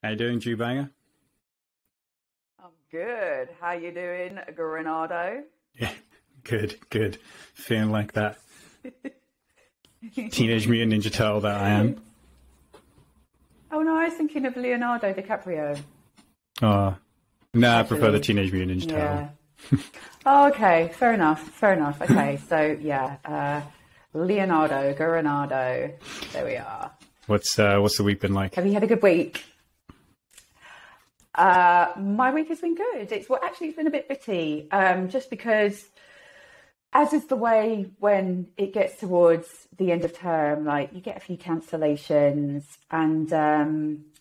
How you doing, Jew Banger? I'm good. How you doing, Granado? Yeah, good, good. Feeling like that Teenage Mutant Ninja Turtle that I am. Oh no, I was thinking of Leonardo DiCaprio, Oh, no, I prefer the actually. Teenage Mutant Ninja Turtle. Yeah. Oh, okay. Fair enough. Fair enough. Okay. So yeah, Leonardo Granado. There we are. What's the week been like? Have you had a good week? My week has been good. Actually, it's been a bit bitty, just because, as is the way when it gets towards the end of term, like you get a few cancellations, and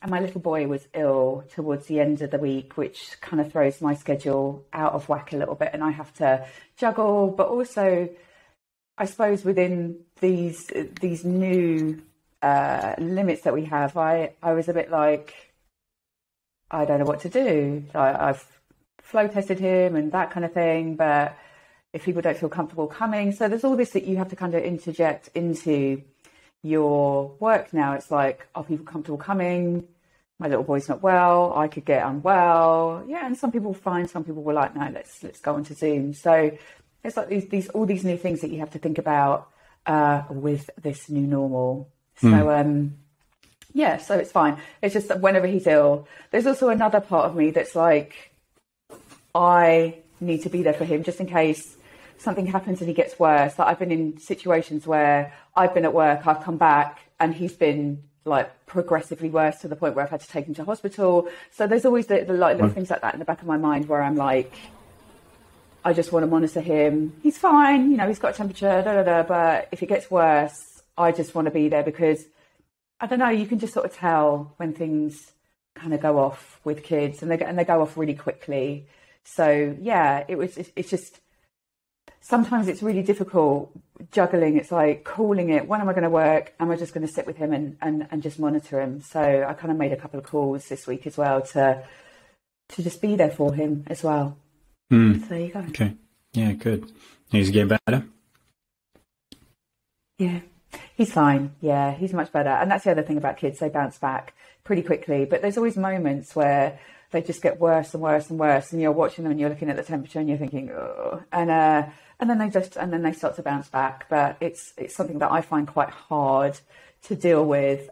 my little boy was ill towards the end of the week, which kind of throws my schedule out of whack a little bit, and I have to juggle. But also, I suppose within these new limits that we have, I was a bit like, I don't know what to do. I've flow tested him and that kind of thing, but if people don't feel comfortable coming, so there's all this that you have to kind of interject into your work now. It's like, are people comfortable coming? My little boy's not well. I could get unwell. Yeah, and some people fine. Some people were like, no, let's go onto Zoom. So it's like these all these new things that you have to think about with this new normal. Hmm. So yeah, so it's fine. It's just that whenever he's ill, there's also another part of me that's like, I need to be there for him just in case something happens and he gets worse. Like I've been in situations where I've been at work, I've come back, and he's been like progressively worse to the point where I've had to take him to hospital. So there's always the like little Well, things like that in the back of my mind where I'm like, I just want to monitor him. He's fine, he's got a temperature, but if it gets worse, I just want to be there because I don't know, you can just sort of tell when things kind of go off with kids, and they go off really quickly. So yeah, it's just sometimes it's really difficult juggling. It's like calling it, when am I going to work? Am I just going to sit with him and just monitor him? So I kind of made a couple of calls this week as well to just be there for him as well. hmm. So there you go. Okay. Yeah, good. He's getting better. Yeah, he's fine. Yeah, he's much better. And that's the other thing about kids, they bounce back pretty quickly. But there's always moments where they just get worse and worse and worse. And you're watching them and you're looking at the temperature and you're thinking, oh, and then they start to bounce back. But it's something that I find quite hard to deal with,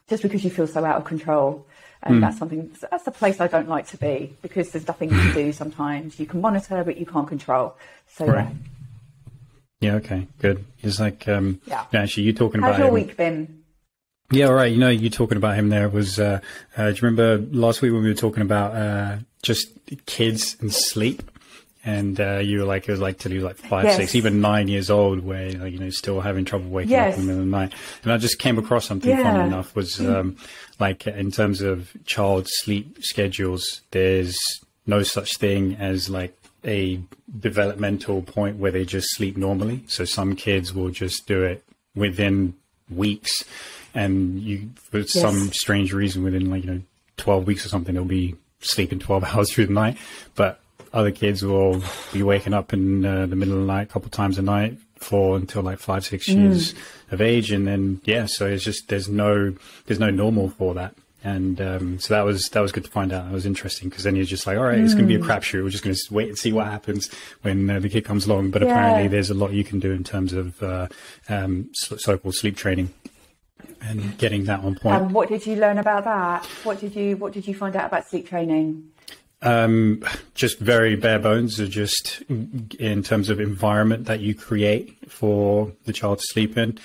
just because you feel so out of control. And Hmm. that's the place I don't like to be, because there's nothing you can do sometimes. You can monitor, but you can't control. So Right. yeah, Yeah, okay, good. It's like, yeah. yeah, actually, you talking How's about your him. week been? Yeah, all right. You talking about him there was, do you remember last week when we were talking about, just kids and sleep? And, you were like, it was like till he was like 5, 6, Yes. even 9 years old, where, like, still having trouble waking up in the Yes. middle of the night. And I just came across something, funnily Yeah. enough, was, like in terms of child sleep schedules, there's no such thing as like a developmental point where they just sleep normally. So some kids will just do it within weeks, and for some Yes. strange reason, within like 12 weeks or something, they'll be sleeping 12 hours through the night. But other kids will be waking up in the middle of the night a couple times a night for until like 5, 6 years of age, and then yeah, so it's just there's no normal for that. And so that was good to find out. That was interesting, because then you're just like, all right, it's going to be a crapshoot. We're just going to wait and see what happens when the kid comes along. But apparently, Yeah. there's a lot you can do in terms of so-called sleep training and getting that on point. What did you learn about that? What did you find out about sleep training? Just very bare bones, just in terms of environment that you create for the child to sleep in,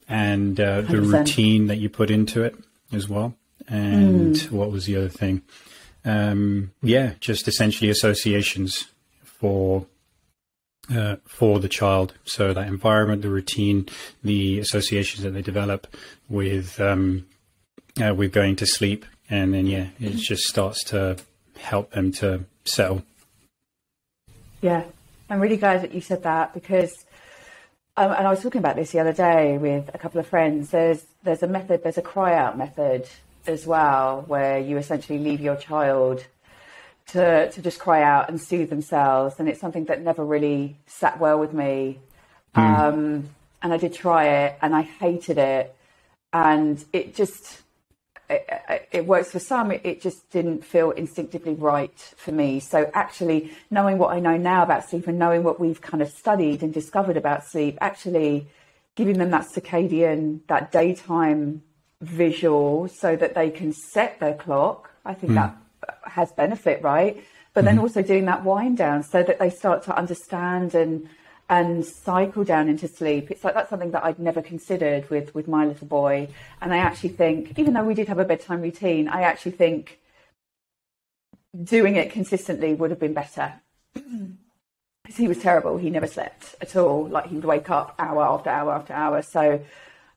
and the 100%. routine that you put into it as well. And what was the other thing? Yeah, just essentially associations for the child. So that environment, the routine, the associations that they develop with going to sleep, and then yeah, it just starts to help them to settle. Yeah, I'm really glad that you said that, because and I was talking about this the other day with a couple of friends. There's a method, there's a cry out method as well, where you essentially leave your child to just cry out and soothe themselves. And it's something that never really sat well with me. And I did try it and I hated it. And it just, it works for some. It just didn't feel instinctively right for me. So actually knowing what I know now about sleep and knowing what we've kind of studied and discovered about sleep, actually giving them that circadian, that daytime visual so that they can set their clock, I think that has benefit, right? But then also doing that wind down so that they start to understand and cycle down into sleep. It's like, that's something that I'd never considered with my little boy. And I actually think, even though we did have a bedtime routine, I actually think doing it consistently would have been better. Because he was terrible. He never slept at all. Like, he would wake up hour after hour after hour. So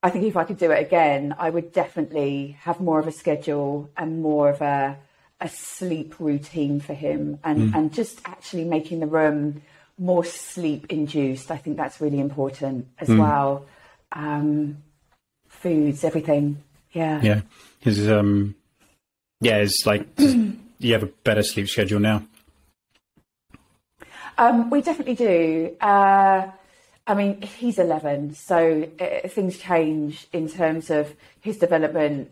I think if I could do it again, I would definitely have more of a schedule and more of a sleep routine for him, and just actually making the room more sleep induced. I think that's really important as well. Foods, everything. Yeah. It's like you have a better sleep schedule now. We definitely do. I mean, he's 11, so things change in terms of his development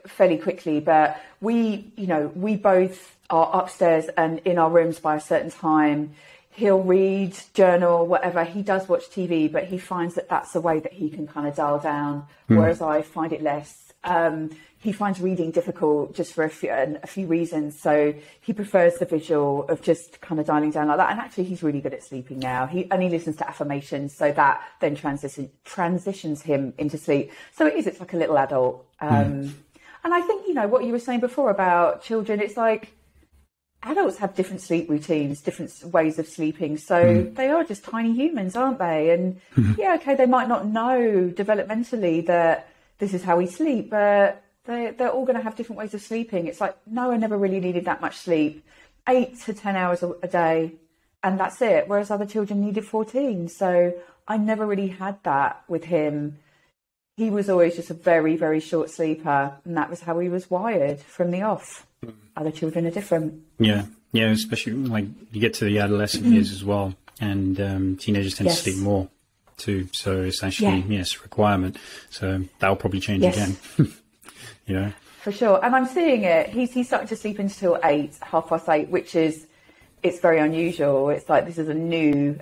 fairly quickly. But we both are upstairs and in our rooms by a certain time. He'll read, journal, whatever. He does watch TV, but he finds that that's a way that he can kind of dial down, whereas I find it less. He finds reading difficult just for a few reasons. So he prefers the visual of just kind of dialing down like that. And actually, he's really good at sleeping now. He listens to affirmations, so that then transitions him into sleep. So it's like a little adult. And I think, what you were saying before about children, it's like adults have different sleep routines, different ways of sleeping. So they are just tiny humans, aren't they? And they might not know developmentally that this is how we sleep, but they're all going to have different ways of sleeping. It's like, Noah never really needed that much sleep, 8 to 10 hours a day, and that's it. Whereas other children needed 14. So I never really had that with him. He was always just a very, very short sleeper, and that was how he was wired from the off. Other children are different. Yeah, especially like you get to the adolescent years as well, and teenagers tend to sleep more too. So it's actually a requirement. So that'll probably change again. For sure. And I'm seeing it. He's starting to sleep until 8:30, which it's very unusual. It's like this is a new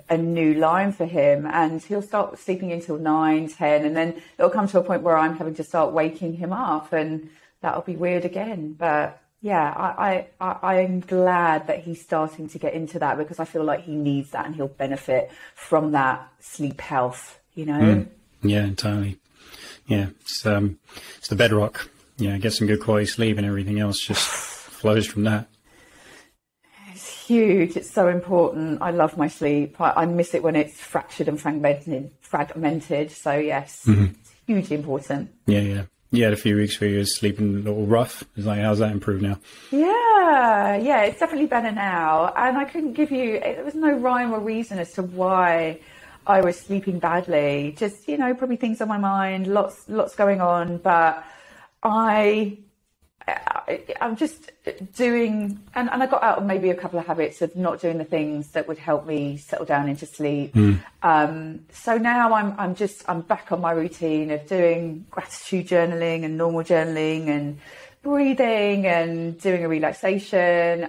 line for him, and he'll start sleeping until 9, 10, and then it'll come to a point where I'm having to start waking him up, and that'll be weird again. But I'm glad that he's starting to get into that, because I feel like he needs that and he'll benefit from that sleep health, Yeah, entirely. Yeah, it's the bedrock. Yeah, get some good quality sleep and everything else just flows from that. It's huge. It's so important. I love my sleep. I miss it when it's fractured and fragmented. So yes, it's hugely important. Yeah. You had a few weeks where you were sleeping a little rough. It's like, how's that improved now? Yeah, it's definitely better now. And I couldn't give you, there was no rhyme or reason as to why I was sleeping badly. Just, probably things on my mind, lots going on. But I'm just doing, and I got out of maybe a couple of habits of not doing the things that would help me settle down into sleep. So now I'm back on my routine of doing gratitude journaling and normal journaling and breathing and doing a relaxation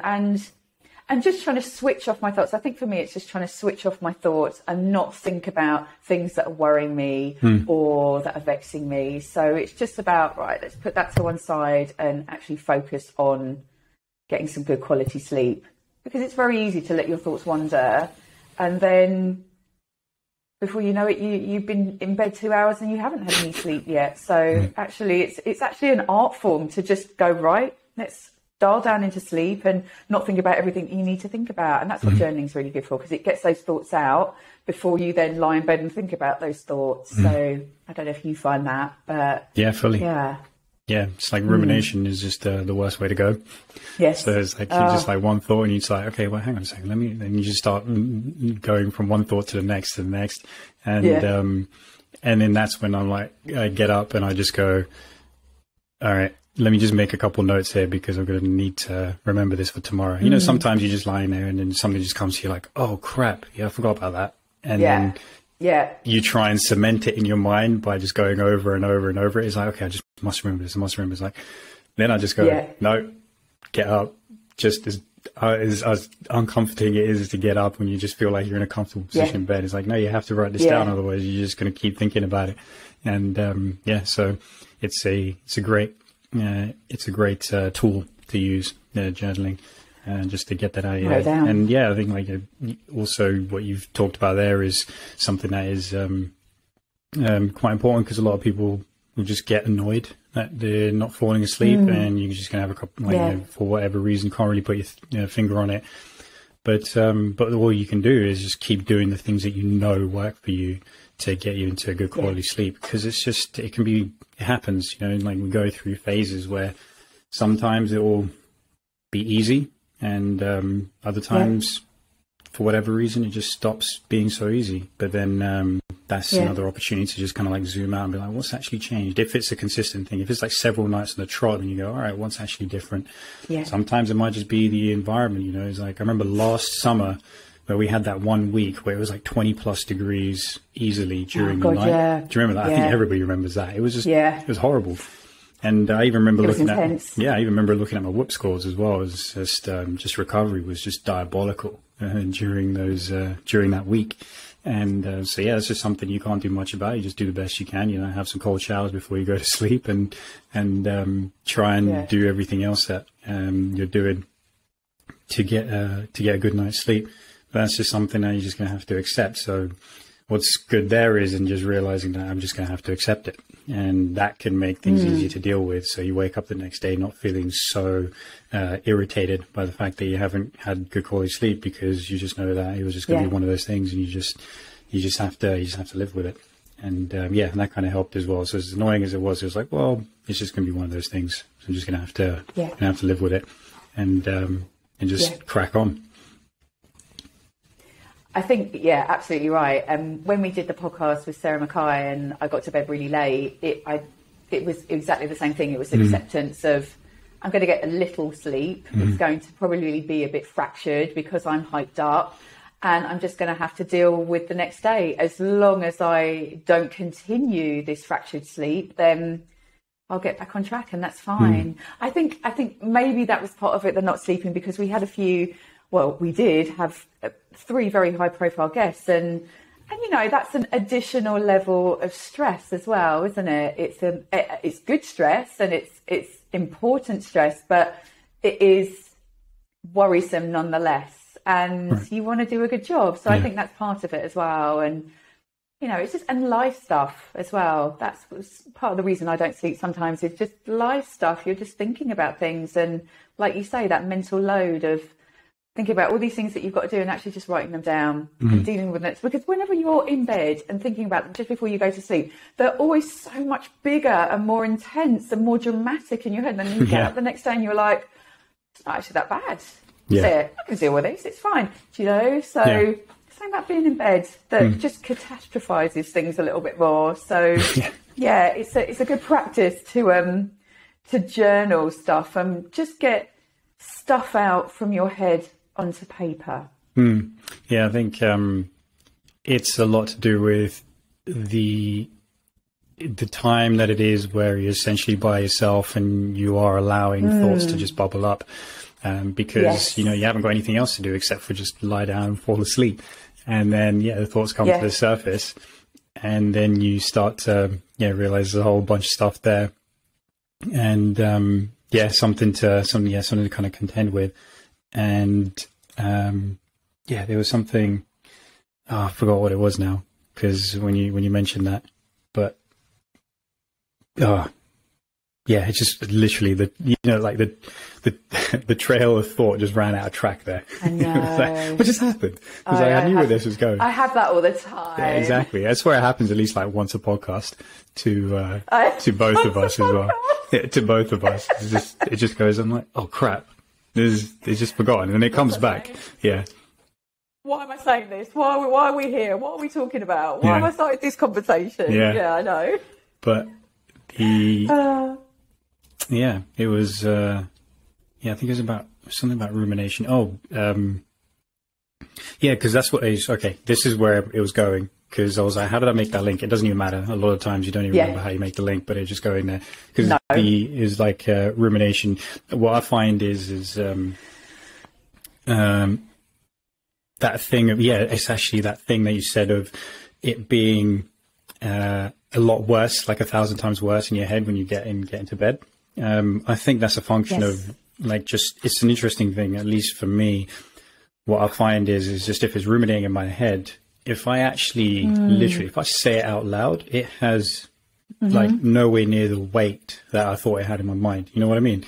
and just trying to switch off my thoughts. I think for me, it's just trying to switch off my thoughts and not think about things that are worrying me or that are vexing me. So it's just about, right, let's put that to one side and actually focus on getting some good quality sleep, because it's very easy to let your thoughts wander. And then before you know it, you've been in bed 2 hours and you haven't had any sleep yet. So actually, it's actually an art form to just go, right, let's dial down into sleep and not think about everything you need to think about. And that's what journaling is really good for, because it gets those thoughts out before you then lie in bed and think about those thoughts. So I don't know if you find that, but yeah, fully. Yeah, it's like rumination is just the worst way to go. Yes. So it's like you just like one thought and you're like, okay, well, hang on a second, then you just start going from one thought to the next and then that's when I'm like, I get up and I just go, all right, let me just make a couple notes here because I'm going to need to remember this for tomorrow. Sometimes you're just lying there and then something just comes to you like, oh crap, I forgot about that. And then you try and cement it in your mind by just going over and over and over. It's like, okay, I'll just must remember this. I must remember this. Like, then I just go, no, get up. Just as uncomforting it is to get up when you just feel like you're in a comfortable position in bed. It's like, no, you have to write this down. Otherwise you're just going to keep thinking about it. And, so it's a great tool to use, journaling, just to get that out of your head. And yeah, I think like also what you've talked about there is something that is quite important, because a lot of people will just get annoyed that they're not falling asleep, and you're just gonna have a couple, for whatever reason, can't really put your finger on it. But all you can do is just keep doing the things that you know work for you to get you into a good quality sleep, because it happens, like we go through phases where sometimes it will be easy, and other times for whatever reason it just stops being so easy. But then that's another opportunity to just kind of like zoom out and be like, what's actually changed? If it's a consistent thing, if it's like several nights in a trot, and you go, all right, what's actually different? Sometimes it might just be the environment. It's like, I remember last summer where we had that 1 week where it was like 20 plus degrees easily during the night. Do you remember that? I think everybody remembers that. It was just it was horrible. And I even remember looking at my whoop scores as well. It was just recovery was just diabolical during that week. And it's just something you can't do much about. You just do the best you can. Have some cold showers before you go to sleep, and try and do everything else that you're doing to get a good night's sleep. But that's just something that you're just going to have to accept. So what's good there is in just realizing that I'm just going to have to accept it, and that can make things easier to deal with. So you wake up the next day not feeling so irritated by the fact that you haven't had good quality sleep, because you just know that it was just going to be one of those things, and you just have to live with it. And and that kind of helped as well. So as annoying as it was like, well, it's just going to be one of those things. So I'm just going to have to live with it, and just crack on. I think, absolutely right. When we did the podcast with Sarah Mackay and I got to bed really late, it was exactly the same thing. It was acceptance of, I'm going to get a little sleep. It's going to probably be a bit fractured because I'm hyped up, and I'm just going to have to deal with the next day. As long as I don't continue this fractured sleep, then I'll get back on track, and that's fine. I think maybe that was part of it, the not sleeping, because we had we did have 3 very high profile guests, and that's an additional level of stress as well, isn't it? It's good stress, and it's important stress, but it is worrisome nonetheless, and you want to do a good job. So I think that's part of it as well. And it's just, and life stuff as well. That's part of the reason I don't sleep sometimes, is just life stuff. You're just thinking about things, and like you say, that mental load of thinking about all these things that you've got to do, and actually just writing them down and dealing with it. Because whenever you're in bed and thinking about them just before you go to sleep, they're always so much bigger and more intense and more dramatic in your head. And then you get up the next day and you're like, it's not actually that bad. I can deal with this. It's fine. So something about being in bed that just catastrophizes things a little bit more. So it's a good practice to journal stuff and just get stuff out from your head onto paper. I think it's a lot to do with the time that it is where you're essentially by yourself and you are allowing thoughts to just bubble up, because you haven't got anything else to do except for just lie down and fall asleep. And then the thoughts come to the surface, and then you start to realize there's a whole bunch of stuff there, and something to kind of contend with. And there was something, I forgot what it was now, because when you mentioned that, but it's just literally the trail of thought just ran out of track there. I know. Like, what just happened? Because I knew where this was going. I have that all the time. Yeah, exactly. I swear it happens at least like once a podcast to both of us as well. Yeah, to both of us. It just goes, I'm like, oh crap. It's just forgotten, and it comes back. Yeah. Why am I saying this? Why are we here? What are we talking about? Why have I started this conversation? Yeah, I know. But it was, I think it was about something about rumination. Because that's what this is where it was going. because I was like, how did I make that link? It doesn't even matter. A lot of times you don't even remember how you make the link, but it just go in there because is like rumination. What I find is that thing of, it's actually that thing that you said of it being a lot worse, like 1,000 times worse in your head when you get into bed. I think that's a function of like, just, it's an interesting thing, at least for me. What I find is just if it's ruminating in my head, if I actually literally, if I say it out loud, it has like nowhere near the weight that I thought it had in my mind. You know what I mean?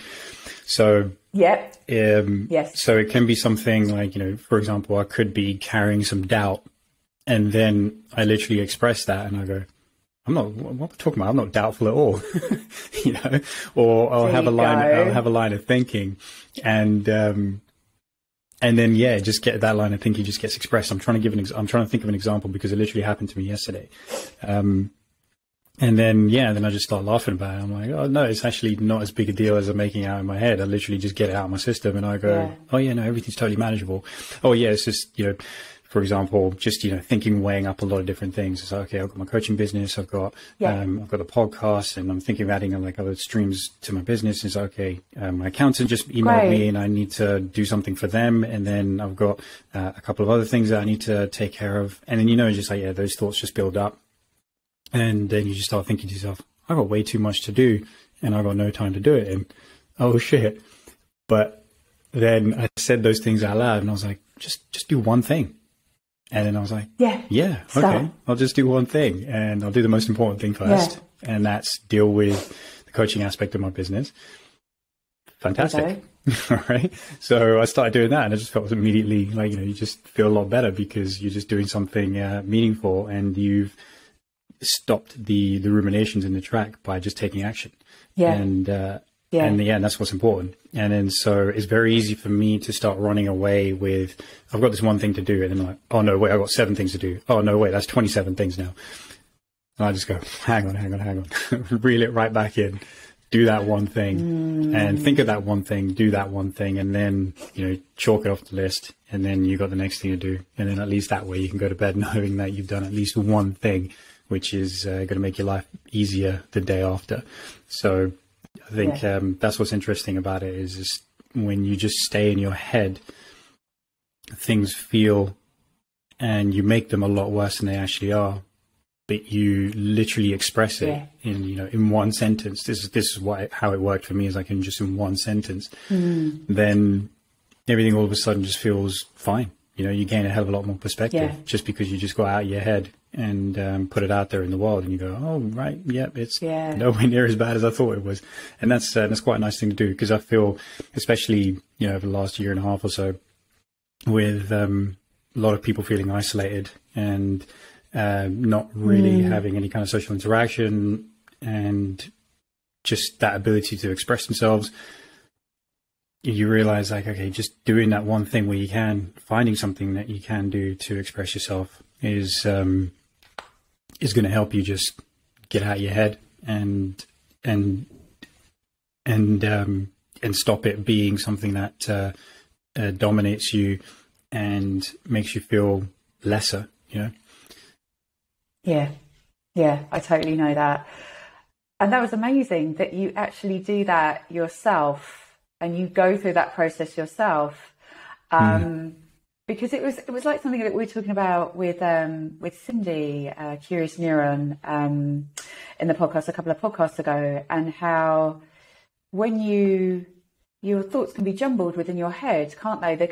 So, so it can be something like, for example, I could be carrying some doubt, and then I literally express that and I go, what am I talking about? I'm not doubtful at all, or I'll have a line of thinking, and then, just get that line of thinking just gets expressed. I'm trying to think of an example because it literally happened to me yesterday. And then, then I just start laughing about it. I'm like, oh no, it's actually not as big a deal as I'm making out in my head. I literally just get it out of my system and I go, oh yeah, no, everything's totally manageable. Oh yeah, it's just, for example, just, thinking, weighing up a lot of different things. It's like, okay, I've got my coaching business. I've got the podcast, and I'm thinking of adding like other streams to my business. It's like, okay, my accountant just emailed me and I need to do something for them. And then I've got a couple of other things that I need to take care of. And then, just like, those thoughts just build up. And then you just start thinking to yourself, I've got way too much to do and I've got no time to do it. And oh shit. But then I said those things out loud and I was like, just do one thing. And then I was like, okay, I'll just do one thing and I'll do the most important thing first. And that's deal with the coaching aspect of my business. Fantastic. All right. So I started doing that and I just felt immediately like, you just feel a lot better because you're just doing something meaningful and you've stopped the ruminations in the track by just taking action. And that's what's important. And then so it's very easy for me to start running away with, I've got this one thing to do, and then I'm like, oh no, wait, I've got 7 things to do. Oh no, wait, that's 27 things now. And I just go, hang on, reel it right back in, do that one thing and think of that one thing, do that one thing, and then, chalk it off the list, and then you got the next thing to do. And then at least that way you can go to bed knowing that you've done at least one thing, which is going to make your life easier the day after. So I think that's what's interesting about it is when you just stay in your head, things feel and you make them a lot worse than they actually are. But you literally express it in one sentence. This is how it worked for me, is I can just in one sentence, then everything all of a sudden just feels fine. You gain a hell of a lot more perspective just because you just go out of your head and put it out there in the world, and you go, oh right, it's nowhere near as bad as I thought it was. And that's quite a nice thing to do, because I feel, especially over the last year and a half or so, with a lot of people feeling isolated and not really having any kind of social interaction and just that ability to express themselves, you realize like, okay, just doing that one thing where you can, finding something that you can do to express yourself is going to help you just get out of your head and stop it being something that dominates you and makes you feel lesser, Yeah, I totally know that. And that was amazing that you actually do that yourself and you go through that process yourself. Because it was like something that we were talking about with Cindy, Curious Neuron, in the podcast a couple of podcasts ago, and how when your thoughts can be jumbled within your head, can't they? They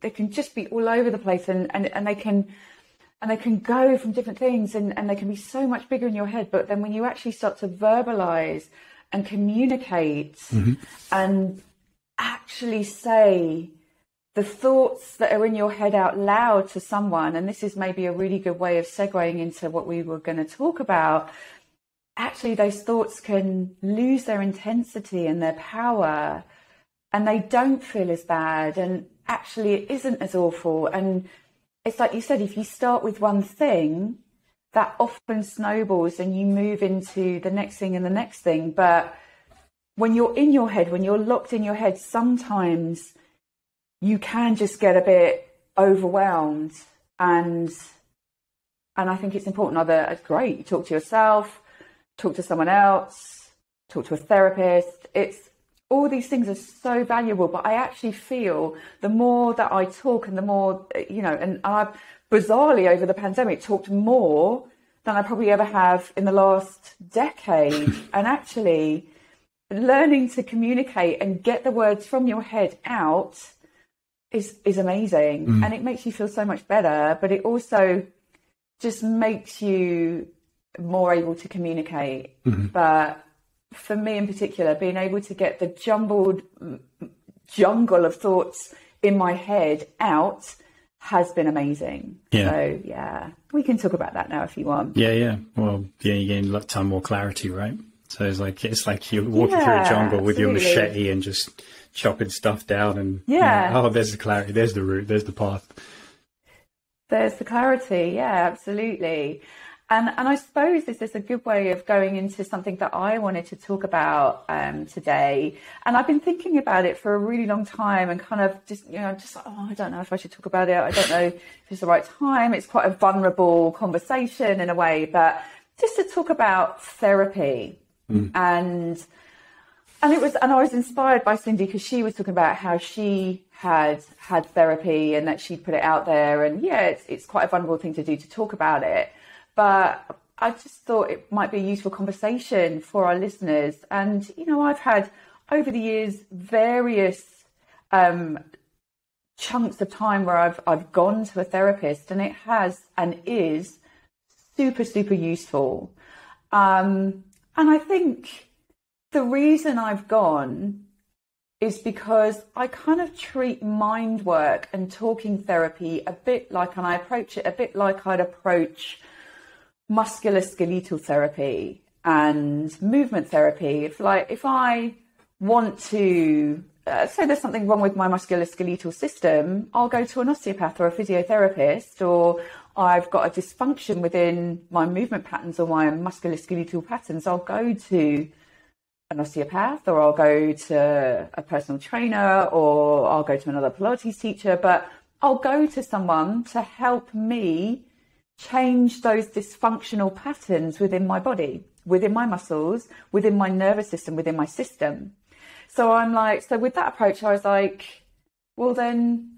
can just be all over the place, and they can go from different things, and they can be so much bigger in your head. But then when you actually start to verbalize and communicate and actually say the thoughts that are in your head out loud to someone, and this is maybe a really good way of segueing into what we were going to talk about, actually those thoughts can lose their intensity and their power, and they don't feel as bad, and actually it isn't as awful. And it's like you said, if you start with one thing, that often snowballs and you move into the next thing and the next thing. But when you're in your head, when you're locked in your head, sometimes you can just get a bit overwhelmed and And I think it's important. Either it's great, you talk to yourself, talk to someone else, talk to a therapist. It's all these things are so valuable, but I actually feel the more that I talk and the more, and I've bizarrely over the pandemic talked more than I probably ever have in the last decade. And actually learning to communicate and get the words from your head out is amazing. And it makes you feel so much better, but it also just makes you more able to communicate. But for me in particular, being able to get the jumbled jungle of thoughts in my head out has been amazing. So we can talk about that now if you want. Well, you gain a ton more clarity, right? So it's like you're walking through a jungle with your machete and just chopping stuff down and there's the clarity, there's the route, there's the path. There's the clarity, absolutely. And I suppose this is a good way of going into something that I wanted to talk about today. And I've been thinking about it for a really long time and kind of I don't know if I should talk about it. I don't know if it's the right time. It's quite a vulnerable conversation in a way, but just to talk about therapy. And I was inspired by Cindy because she was talking about how she had therapy and that she'd put it out there. And it's quite a vulnerable thing to do, to talk about it. But I just thought it might be a useful conversation for our listeners. And, I've had over the years various chunks of time where I've gone to a therapist, and it has and is super, super useful. And I think the reason I've gone is because I kind of treat mind work and talking therapy a bit like, and I approach it a bit like I'd approach musculoskeletal therapy and movement therapy. If I want to say there's something wrong with my musculoskeletal system, I'll go to an osteopath or a physiotherapist, or I've got a dysfunction within my movement patterns or my musculoskeletal patterns, I'll go to an osteopath, or I'll go to a personal trainer, or I'll go to another Pilates teacher, but I'll go to someone to help me change those dysfunctional patterns within my body, within my muscles, within my nervous system, within my system. So with that approach, I was like, well, then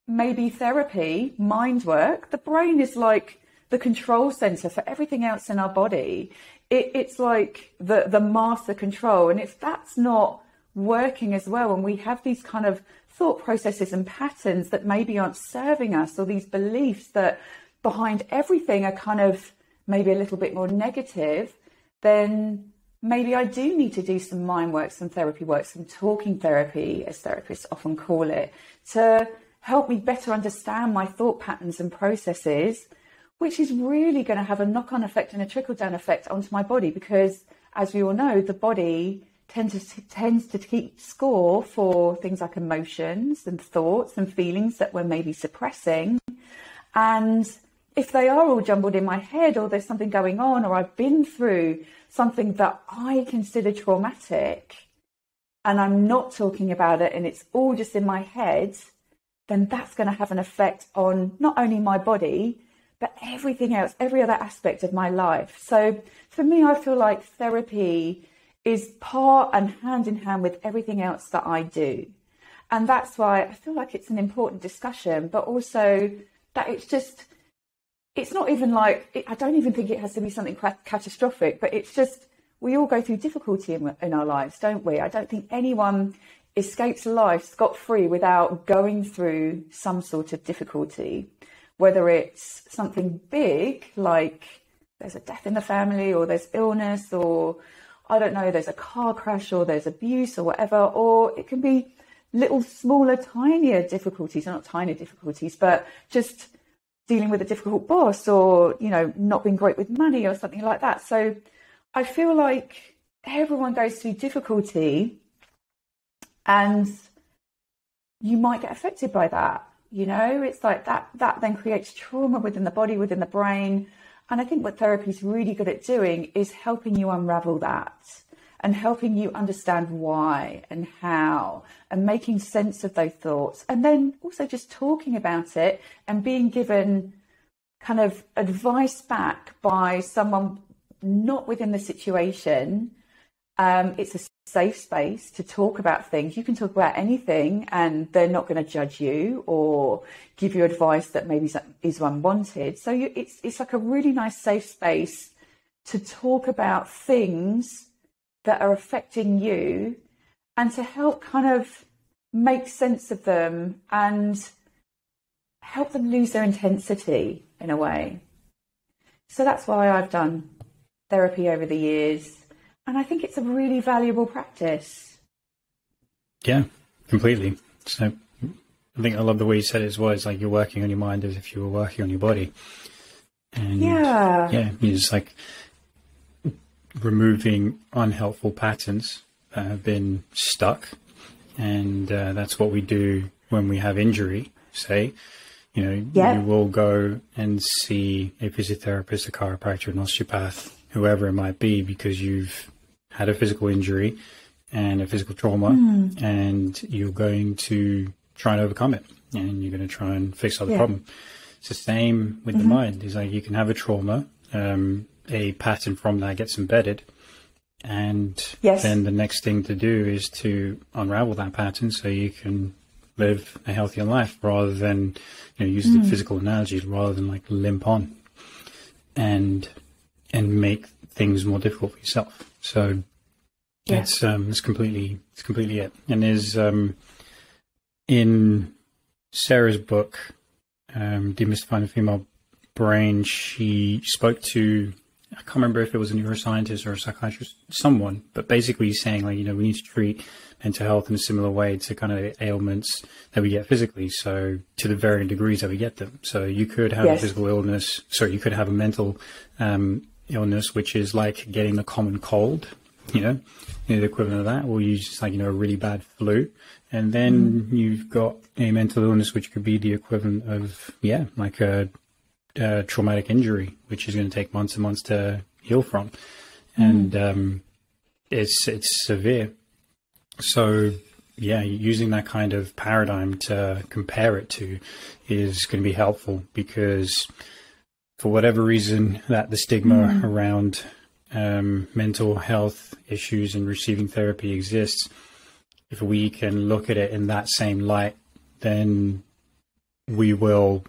maybe therapy, mind work, the brain is like the control center for everything else in our body. It's like the master control. And if that's not working as well, and we have these kind of thought processes and patterns that maybe aren't serving us, or these beliefs that behind everything are kind of maybe a little bit more negative, then maybe I do need to do some mind work, some therapy work, some talking therapy, as therapists often call it, to help me better understand my thought patterns and processes, which is really going to have a knock-on effect and a trickle-down effect onto my body, because, as we all know, the body tends to keep score for things like emotions and thoughts and feelings that we're maybe suppressing. And if they are all jumbled in my head, or there's something going on, or I've been through something that I consider traumatic, and I'm not talking about it and it's all just in my head, then that's going to have an effect on not only my body, but everything else, every other aspect of my life. So for me, I feel like therapy is part and hand in hand with everything else that I do. And that's why I feel like it's an important discussion, but also that it's not even like, I don't even think it has to be something catastrophic, but it's just, we all go through difficulty in our lives, don't we? I don't think anyone escapes life scot-free without going through some sort of difficulty, whether it's something big, like there's a death in the family, or there's illness, or I don't know, there's a car crash, or there's abuse or whatever, or it can be little smaller, tinier difficulties, or not tiny difficulties, but just dealing with a difficult boss, or, not being great with money or something like that. So I feel like everyone goes through difficulty, and you might get affected by that. It's like that then creates trauma within the body, within the brain. And I think what therapy is really good at doing is helping you unravel that, and helping you understand why and how, and making sense of those thoughts. And then also just talking about it and being given kind of advice back by someone not within the situation. It's a safe space to talk about things. You can talk about anything and they're not going to judge you or give you advice that maybe is unwanted. So it's like a really nice safe space to talk about things that are affecting you and to help kind of make sense of them and help them lose their intensity in a way. So that's why I've done therapy over the years. And I think it's a really valuable practice. Yeah, completely. So I think I love the way you said it as well. It's like you're working on your mind as if you were working on your body. And yeah, you're just like removing unhelpful patterns that have been stuck. And that's what we do when we have injury, say. You know, you will go and see a physiotherapist, a chiropractor, an osteopath, whoever it might be, because you've had a physical injury and a physical trauma, and you're going to try and overcome it, and you're going to try and fix out the problem. It's the same with the mind. It's like you can have a trauma, a pattern from that gets embedded, and then the next thing to do is to unravel that pattern so you can live a healthier life, rather than, you know, use the physical analogy, rather than like limp on and make things more difficult for yourself. So it's completely it. And there's in Sarah's book, Demystifying the Female Brain, she spoke to, I can't remember if it was a neuroscientist or a psychiatrist, someone, but basically saying, like, you know, we need to treat mental health in a similar way to kind of ailments that we get physically. So to the varying degrees that we get them. So you could have a physical illness. Sorry, you could have a mental illness, which is like getting a common cold, you know, the equivalent of that, or you just like, you know, a really bad flu. And then you've got a mental illness, which could be the equivalent of, like a traumatic injury, which is going to take months and months to heal from. And it's severe. So, using that kind of paradigm to compare it to is going to be helpful, because for whatever reason that the stigma around mental health issues and receiving therapy exists, if we can look at it in that same light, then we will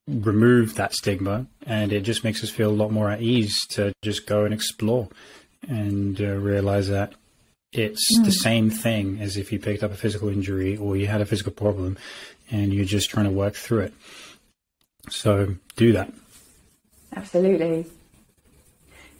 remove that stigma, and it just makes us feel a lot more at ease to just go and explore and realize that it's the same thing as if you picked up a physical injury or you had a physical problem and you're just trying to work through it. So do that. Absolutely.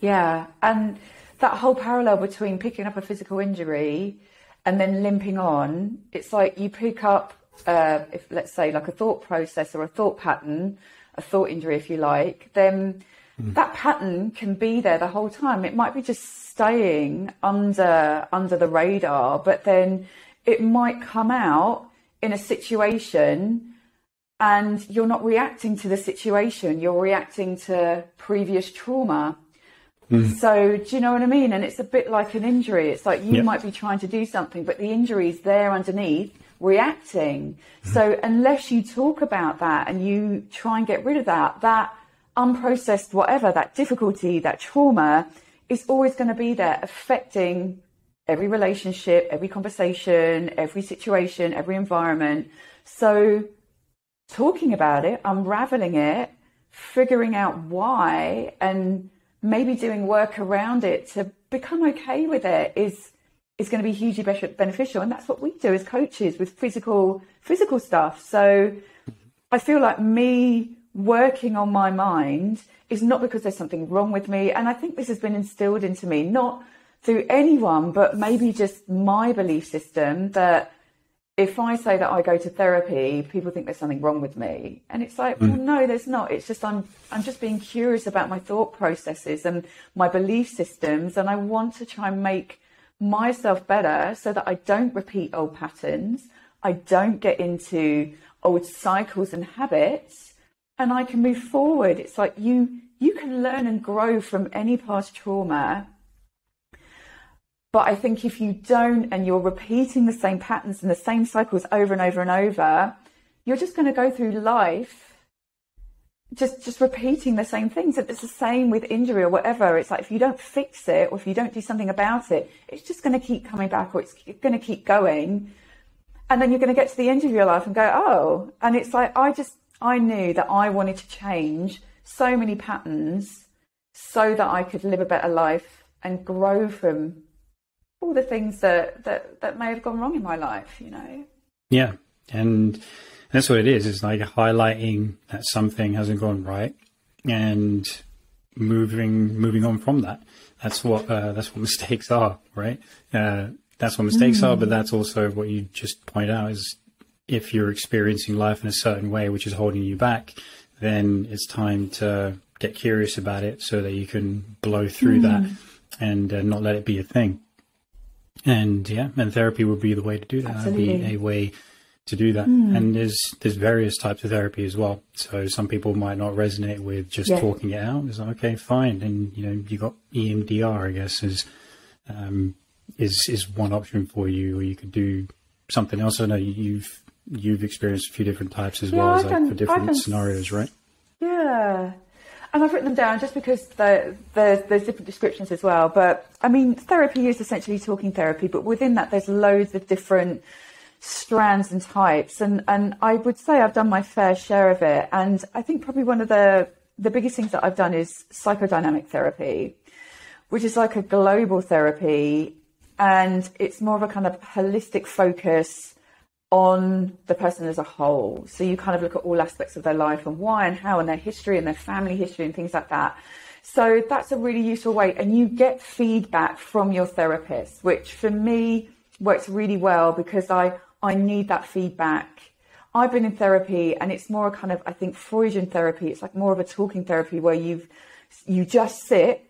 Yeah. And that whole parallel between picking up a physical injury and then limping on, it's like you pick up, if let's say like a thought process or a thought pattern, a thought injury, if you like, then that pattern can be there the whole time. It might be just staying under the radar, but then it might come out in a situation and you're not reacting to the situation, you're reacting to previous trauma. So do you know what I mean? And it's a bit like an injury. It's like you might be trying to do something, but the injury is there underneath reacting. So unless you talk about that and you try and get rid of that unprocessed whatever, that difficulty, that trauma is always going to be there, affecting every relationship, every conversation, every situation, every environment. So talking about it, unraveling it, figuring out why, and maybe doing work around it to become okay with it is going to be hugely beneficial. And that's what we do as coaches with physical stuff. So I feel like me working on my mind is not because there's something wrong with me. And I think this has been instilled into me, not through anyone, but maybe just my belief system that if I say that I go to therapy, people think there's something wrong with me. And it's like, well, no, there's not. It's just I'm just being curious about my thought processes and my belief systems. And I want to try and make myself better so that I don't repeat old patterns. I don't get into old cycles and habits, and I can move forward. It's like you can learn and grow from any past trauma. But I think if you don't, and you're repeating the same patterns and the same cycles over and over and over, you're just going to go through life just repeating the same things. And it's the same with injury or whatever. It's like, if you don't fix it, or if you don't do something about it, it's just going to keep coming back, or it's going to keep going. And then you're going to get to the end of your life and go, oh, and it's like, I knew that I wanted to change so many patterns so that I could live a better life and grow from all the things that may have gone wrong in my life, you know? Yeah. And that's what it is. It's like highlighting that something hasn't gone right and moving on from that. That's what mistakes are, right? That's what mistakes are, but that's also what you just point out is, if you're experiencing life in a certain way, which is holding you back, then it's time to get curious about it so that you can blow through that and not let it be a thing. And therapy would be the way to do that. That'd be a way to do that. And there's various types of therapy as well. So some people might not resonate with just talking it out. It's like, okay, fine. And you got EMDR, I guess, is one option for you, or you could do something else. I know you've experienced a few different types as well, for different scenarios, right? Yeah. And I've written them down just because there's different descriptions as well. But I mean, therapy is essentially talking therapy, but within that, there's loads of different strands and types. And I would say I've done my fair share of it. And I think probably one of the biggest things that I've done is psychodynamic therapy, which is like a global therapy. And it's more of a kind of holistic focus on the person as a whole. So you kind of look at all aspects of their life and why and how and their history and their family history and things like that. So that's a really useful way. And you get feedback from your therapist, which for me works really well because I need that feedback. I've been in therapy, and it's more a kind of, I think, Freudian therapy. It's like more of a talking therapy where you just sit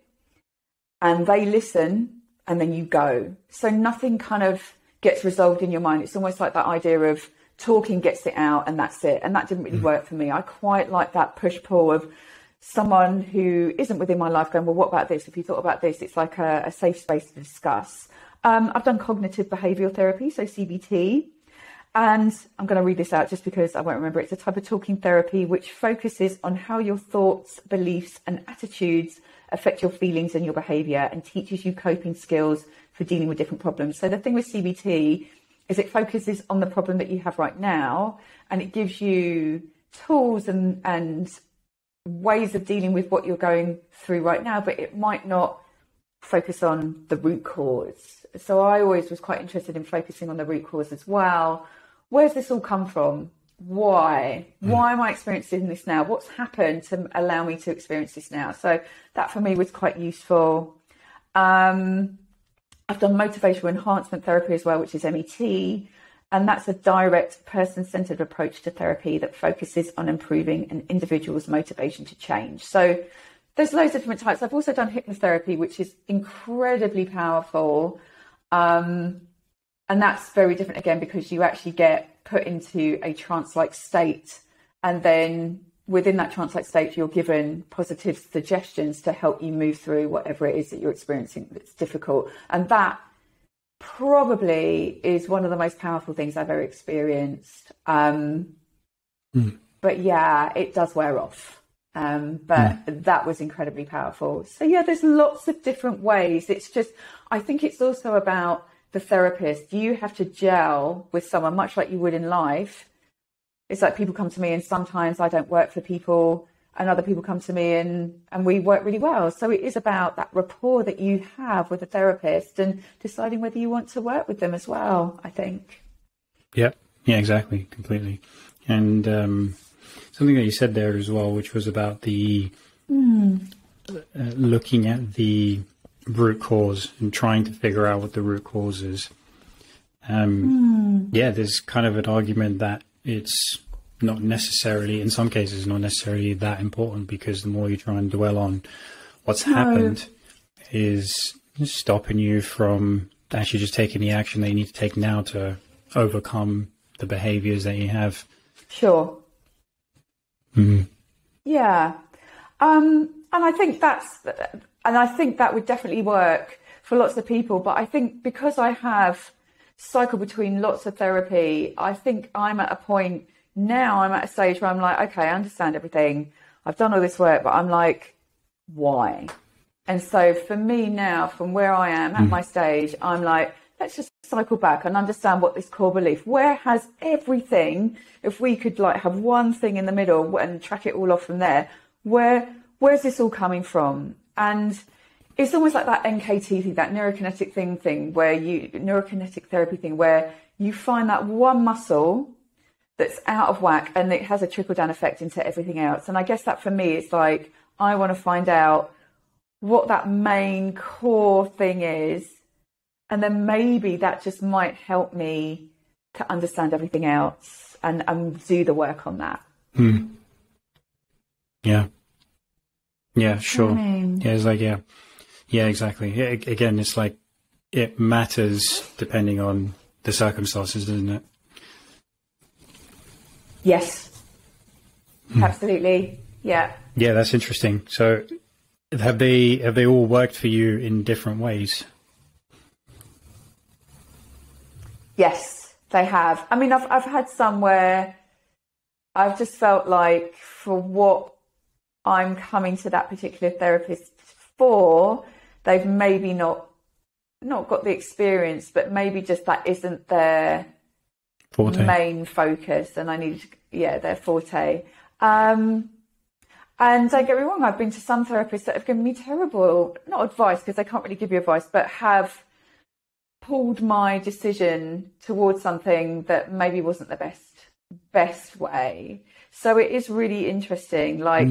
and they listen and then you go. So nothing kind of gets resolved in your mind. It's almost like that idea of talking gets it out and that's it. And that didn't really work for me. I quite like that push-pull of someone who isn't within my life going, well, what about this? If you thought about this, it's like a safe space to discuss. I've done cognitive behavioural therapy, so CBT. And I'm going to read this out just because I won't remember. It's a type of talking therapy which focuses on how your thoughts, beliefs and attitudes affect your feelings and your behaviour, and teaches you coping skills for dealing with different problems. So the thing with CBT is it focuses on the problem that you have right now, and it gives you tools and ways of dealing with what you're going through right now, but it might not focus on the root cause. So I always was quite interested in focusing on the root cause as well. Where's this all come from? Why am I experiencing this now? What's happened to allow me to experience this now? So that for me was quite useful. I've done motivational enhancement therapy as well, which is MET, and that's a direct person-centered approach to therapy that focuses on improving an individual's motivation to change. So there's loads of different types. I've also done hypnotherapy, which is incredibly powerful. And that's very different again, because you actually get put into a trance-like state, and then within that trance-like state you're given positive suggestions to help you move through whatever it is that you're experiencing that's difficult. And that probably is one of the most powerful things I've ever experienced. But yeah, it does wear off. That was incredibly powerful. So yeah, there's lots of different ways. It's just, I think it's also about the therapist. You have to gel with someone much like you would in life. It's like people come to me and sometimes I don't work for people, and other people come to me and we work really well. So it is about that rapport that you have with a therapist and deciding whether you want to work with them as well, I think. Yeah, exactly. Completely. And something that you said there as well, which was about the looking at the root cause and trying to figure out what the root cause is. Yeah, there's kind of an argument that it's not necessarily, in some cases, not necessarily that important, because the more you try and dwell on what's happened is stopping you from actually just taking the action that you need to take now to overcome the behaviors that you have. Sure. Yeah. And I think that would definitely work for lots of people. But I think because I have cycled between lots of therapy, I think I'm at a point now, I'm at a stage where I'm like, okay, I understand everything. I've done all this work, but I'm like, why? And so for me now, from where I am at my stage, I'm like, let's just cycle back and understand what this core belief, where has everything, if we could like have one thing in the middle and track it all off from there, where's this all coming from? And it's almost like that NKT thing, that neurokinetic thing where neurokinetic therapy thing, where you find that one muscle that's out of whack and it has a trickle down effect into everything else. And I guess that for me, it's like, I want to find out what that main core thing is. And then maybe that just might help me to understand everything else and do the work on that. Yeah. Yeah, sure. Yeah, it's like, yeah, exactly. Yeah, again, it's like it matters depending on the circumstances, doesn't it? Yes, absolutely. Yeah. Yeah, that's interesting. So have they all worked for you in different ways? Yes, they have. I mean, I've had some where I've just felt like for what I'm coming to that particular therapist for, they've maybe not got the experience, but maybe just that isn't their forte. Main focus, and I need, their forte. And don't get me wrong, I've been to some therapists that have given me terrible, not advice because they can't really give you advice, but have pulled my decision towards something that maybe wasn't the best way. So it is really interesting. Like,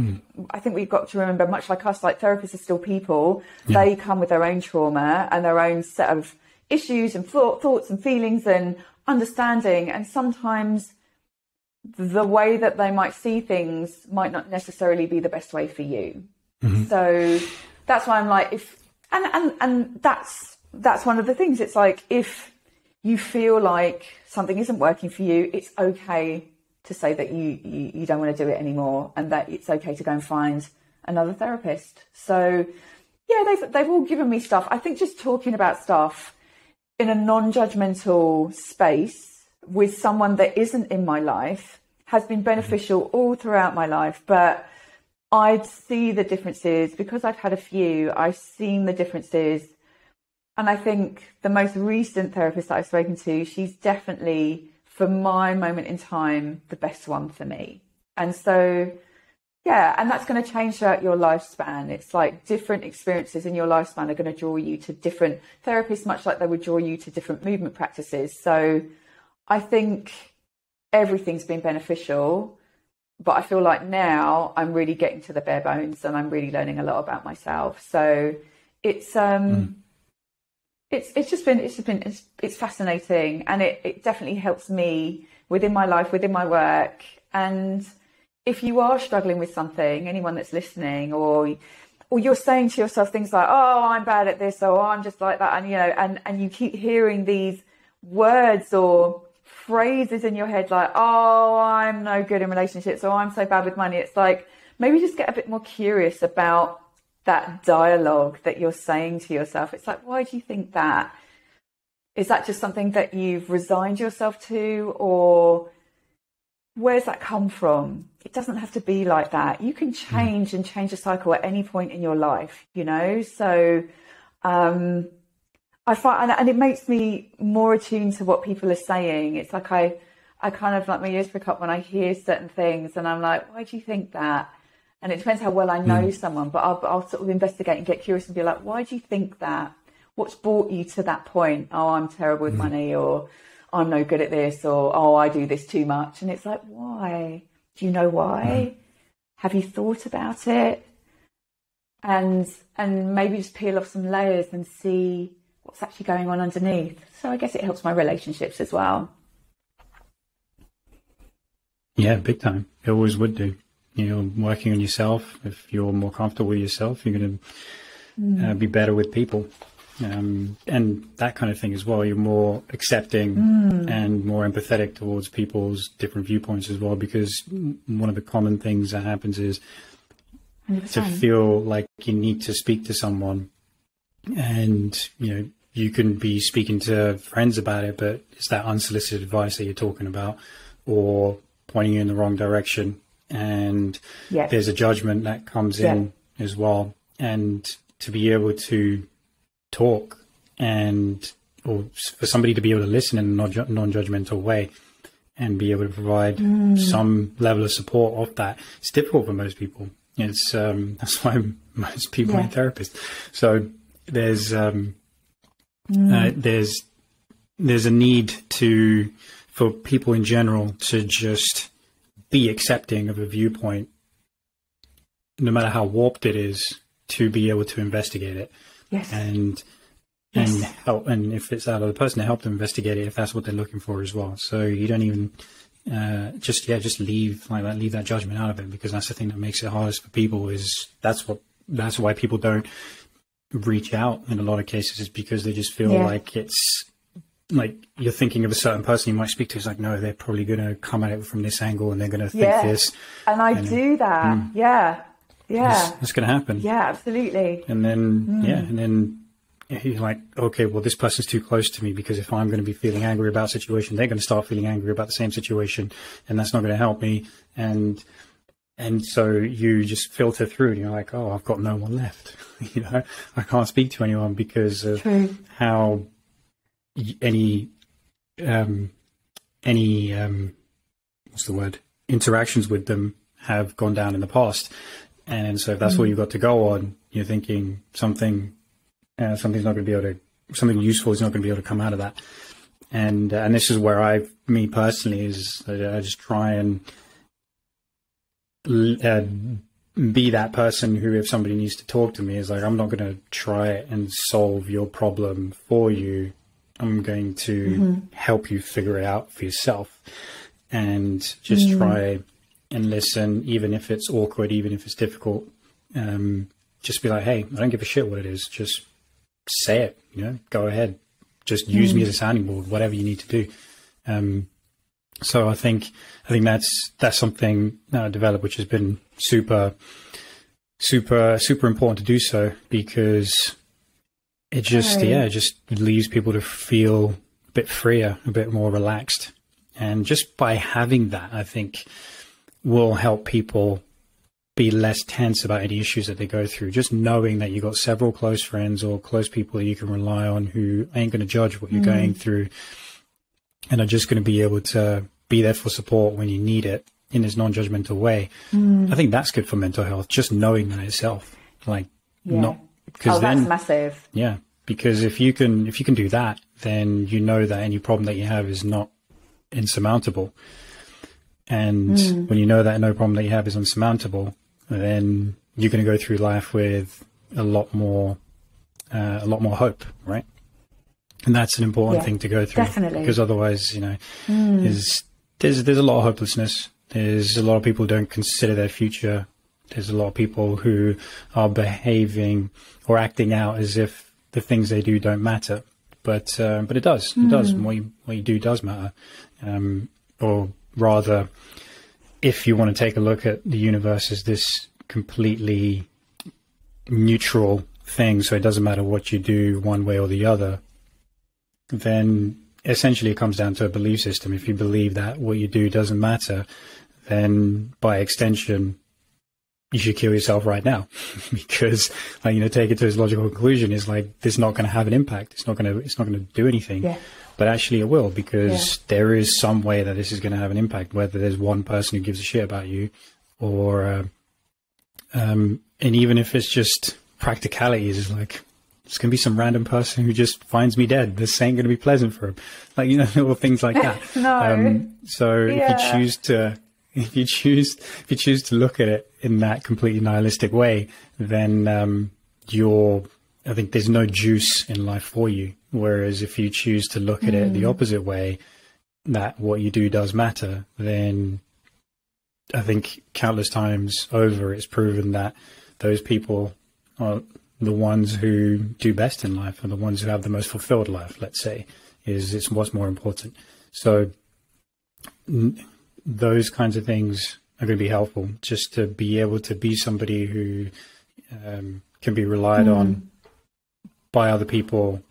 I think we've got to remember, much like us, like therapists are still people. Yeah. They come with their own trauma and their own set of issues and thoughts and feelings and understanding. And sometimes the way that they might see things might not necessarily be the best way for you. So that's why I'm like, and that's one of the things. It's like, if you feel like something isn't working for you, it's okay to say that you don't want to do it anymore, and that it's okay to go and find another therapist. So yeah, they've all given me stuff. I think just talking about stuff in a non-judgmental space with someone that isn't in my life has been beneficial all throughout my life. But I'd see the differences because I've had a few. I've seen the differences. And I think the most recent therapist that I've spoken to, she's definitely, for my moment in time, the best one for me. And so, yeah, and that's going to change throughout your lifespan. It's like different experiences in your lifespan are going to draw you to different therapists, much like they would draw you to different movement practices. So I think everything's been beneficial, but I feel like now I'm really getting to the bare bones and I'm really learning a lot about myself. So it's fascinating, and it definitely helps me within my life, within my work. And if you are struggling with something, anyone that's listening, or you're saying to yourself things like, oh, I'm bad at this, or I'm just like that, and and you keep hearing these words or phrases in your head like, oh, I'm no good in relationships, or I'm so bad with money. It's like, maybe just get a bit more curious about that dialogue that you're saying to yourself. It's like, why do you think that? Is that just something that you've resigned yourself to, or where's that come from? It doesn't have to be like that. You can change and change a cycle at any point in your life, So I find, and it makes me more attuned to what people are saying. It's like I kind of like my ears prick up when I hear certain things, and I'm like, why do you think that? And it depends how well I know someone, but I'll sort of investigate and get curious and be like, why do you think that? What's brought you to that point? Oh, I'm terrible with money, or I'm no good at this, or, oh, I do this too much. And it's like, why? Do you know why? Have you thought about it? And maybe just peel off some layers and see what's actually going on underneath. So I guess it helps my relationships as well. Yeah, big time. It always would do. Working on yourself. If you're more comfortable with yourself, you're going to be better with people. And that kind of thing as well. You're more accepting and more empathetic towards people's different viewpoints as well, because one of the common things that happens is 100%. To feel like you need to speak to someone, and you can be speaking to friends about it, but it's that unsolicited advice that you're talking about, or pointing you in the wrong direction, and Yes. there's a judgment that comes in as well. And to be able to talk or for somebody to be able to listen in a non-judgmental way and be able to provide some level of support of that, it's difficult for most people. It's that's why most people are therapists. So there's a need for people in general to just be accepting of a viewpoint, no matter how warped it is, to be able to investigate it. Yes. And help, and if it's that other person, to help them investigate it if that's what they're looking for as well. So you don't even just leave like that, leave that judgment out of it, because that's the thing that makes it hardest for people. Is that's why people don't reach out in a lot of cases, is because they just feel like it's like you're thinking of a certain person you might speak to. It's like, no, they're probably going to come at it from this angle and they're going to think this. And I do that. Yeah. It's going to happen. Yeah, absolutely. And then, and then you're like, okay, well, this person's too close to me, because if I'm going to be feeling angry about a situation, they're going to start feeling angry about the same situation, and that's not going to help me. And so you just filter through and you're like, oh, I've got no one left. I can't speak to anyone because of how any interactions with them have gone down in the past. And so if that's what you've got to go on, you're thinking something useful is not going to be able to come out of that. And this is where me personally, is I just try and be that person who, if somebody needs to talk to me, is like, I'm not going to try and solve your problem for you. I'm going to help you figure it out for yourself, and just try and listen, even if it's awkward, even if it's difficult. Just be like, hey, I don't give a shit what it is. Just say it, go ahead. Just use me as a sounding board, whatever you need to do. So I think that's something I developed, which has been super, super, super important to do so, because it just, it just leaves people to feel a bit freer, a bit more relaxed. And just by having that, I think will help people be less tense about any issues that they go through. Just knowing that you've got several close friends or close people that you can rely on, who ain't going to judge what you're going through, and are just going to be able to be there for support when you need it in this non-judgmental way. I think that's good for mental health, just knowing that itself. That's massive. Yeah, because if you can do that, then you know that any problem that you have is not insurmountable. And when you know that no problem that you have is unsurmountable, then you're going to go through life with a lot more hope, right? And that's an important thing to go through. Definitely. Because otherwise, there's a lot of hopelessness. There's a lot of people who don't consider their future. There's a lot of people who are behaving or acting out as if the things they do don't matter. But it does. It does. What you do does matter. Or rather, if you want to take a look at the universe as this completely neutral thing, so it doesn't matter what you do one way or the other, then essentially it comes down to a belief system. If you believe that what you do doesn't matter, then by extension, you should kill yourself right now, because take it to its logical conclusion is like, this is not going to have an impact. It's not going to do anything. Yeah. But actually it will, because there is some way that this is going to have an impact, whether there's one person who gives a shit about you, or and even if it's just practicalities, it's like, it's going to be some random person who just finds me dead. This ain't going to be pleasant for him. Little things like that. No. So if you choose to look at it in that completely nihilistic way, then I think there's no juice in life for you. Whereas if you choose to look at it the opposite way, that what you do does matter, then I think countless times over it's proven that those people are the ones who do best in life, and the ones who have the most fulfilled life, let's say, it's what's more important. So those kinds of things are going to be helpful, just to be able to be somebody who can be relied on by other people,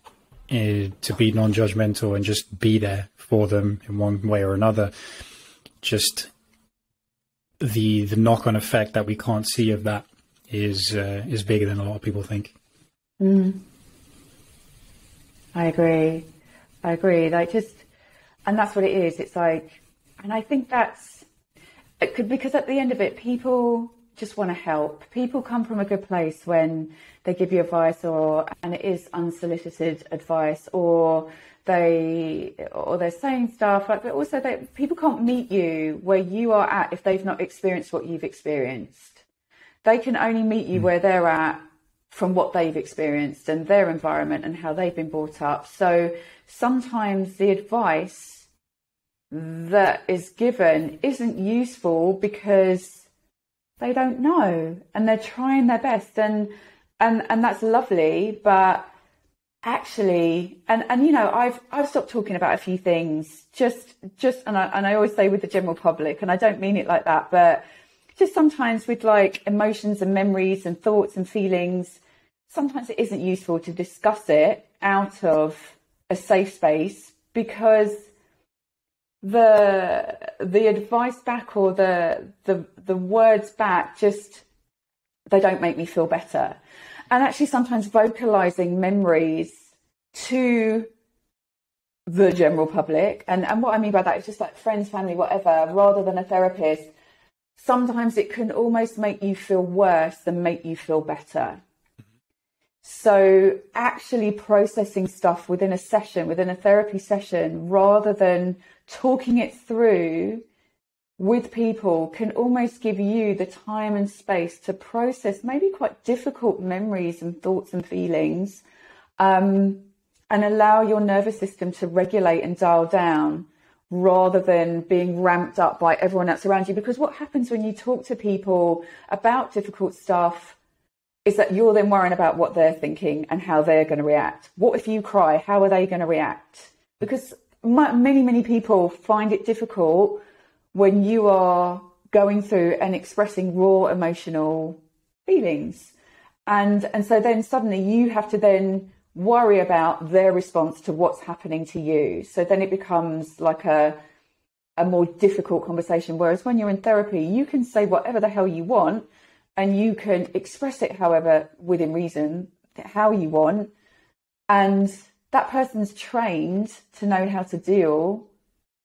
to be non-judgmental and just be there for them in one way or another. Just the knock-on effect that we can't see of that is bigger than a lot of people think. I agree. Like, and that's what it is. It's like, and I think because at the end of it, people just want to help. People come from a good place when they give you advice, and it is unsolicited advice, or they're saying stuff like, but also people can't meet you where you are at if they've not experienced what you've experienced. They can only meet you where they're at from what they've experienced and their environment and how they've been brought up. So sometimes the advice that is given isn't useful because they don't know and they're trying their best, and that's lovely, but actually, and you know, I've stopped talking about a few things just and I always say with the general public, and I don't mean it like that, but just sometimes with like emotions and memories and thoughts and feelings, sometimes it isn't useful to discuss it out of a safe space, because the advice back or the words back, just, they don't make me feel better. And actually sometimes vocalizing memories to the general public, and what I mean by that is just like friends, family, whatever, rather than a therapist, sometimes it can almost make you feel worse than make you feel better. So actually processing stuff within a session, within a therapy session, rather than talking it through with people, can almost give you the time and space to process maybe quite difficult memories and thoughts and feelings, and allow your nervous system to regulate and dial down rather than being ramped up by everyone else around you. Because what happens when you talk to people about difficult stuff is that you're then worrying about what they're thinking and how they're going to react. What if you cry? How are they going to react? Because many people find it difficult when you are going through and expressing raw emotional feelings. And so then suddenly you have to then worry about their response to what's happening to you. So then it becomes like a more difficult conversation. Whereas when you're in therapy, you can say whatever the hell you want, and you can express it however, within reason, how you want. And that person's trained to know how to deal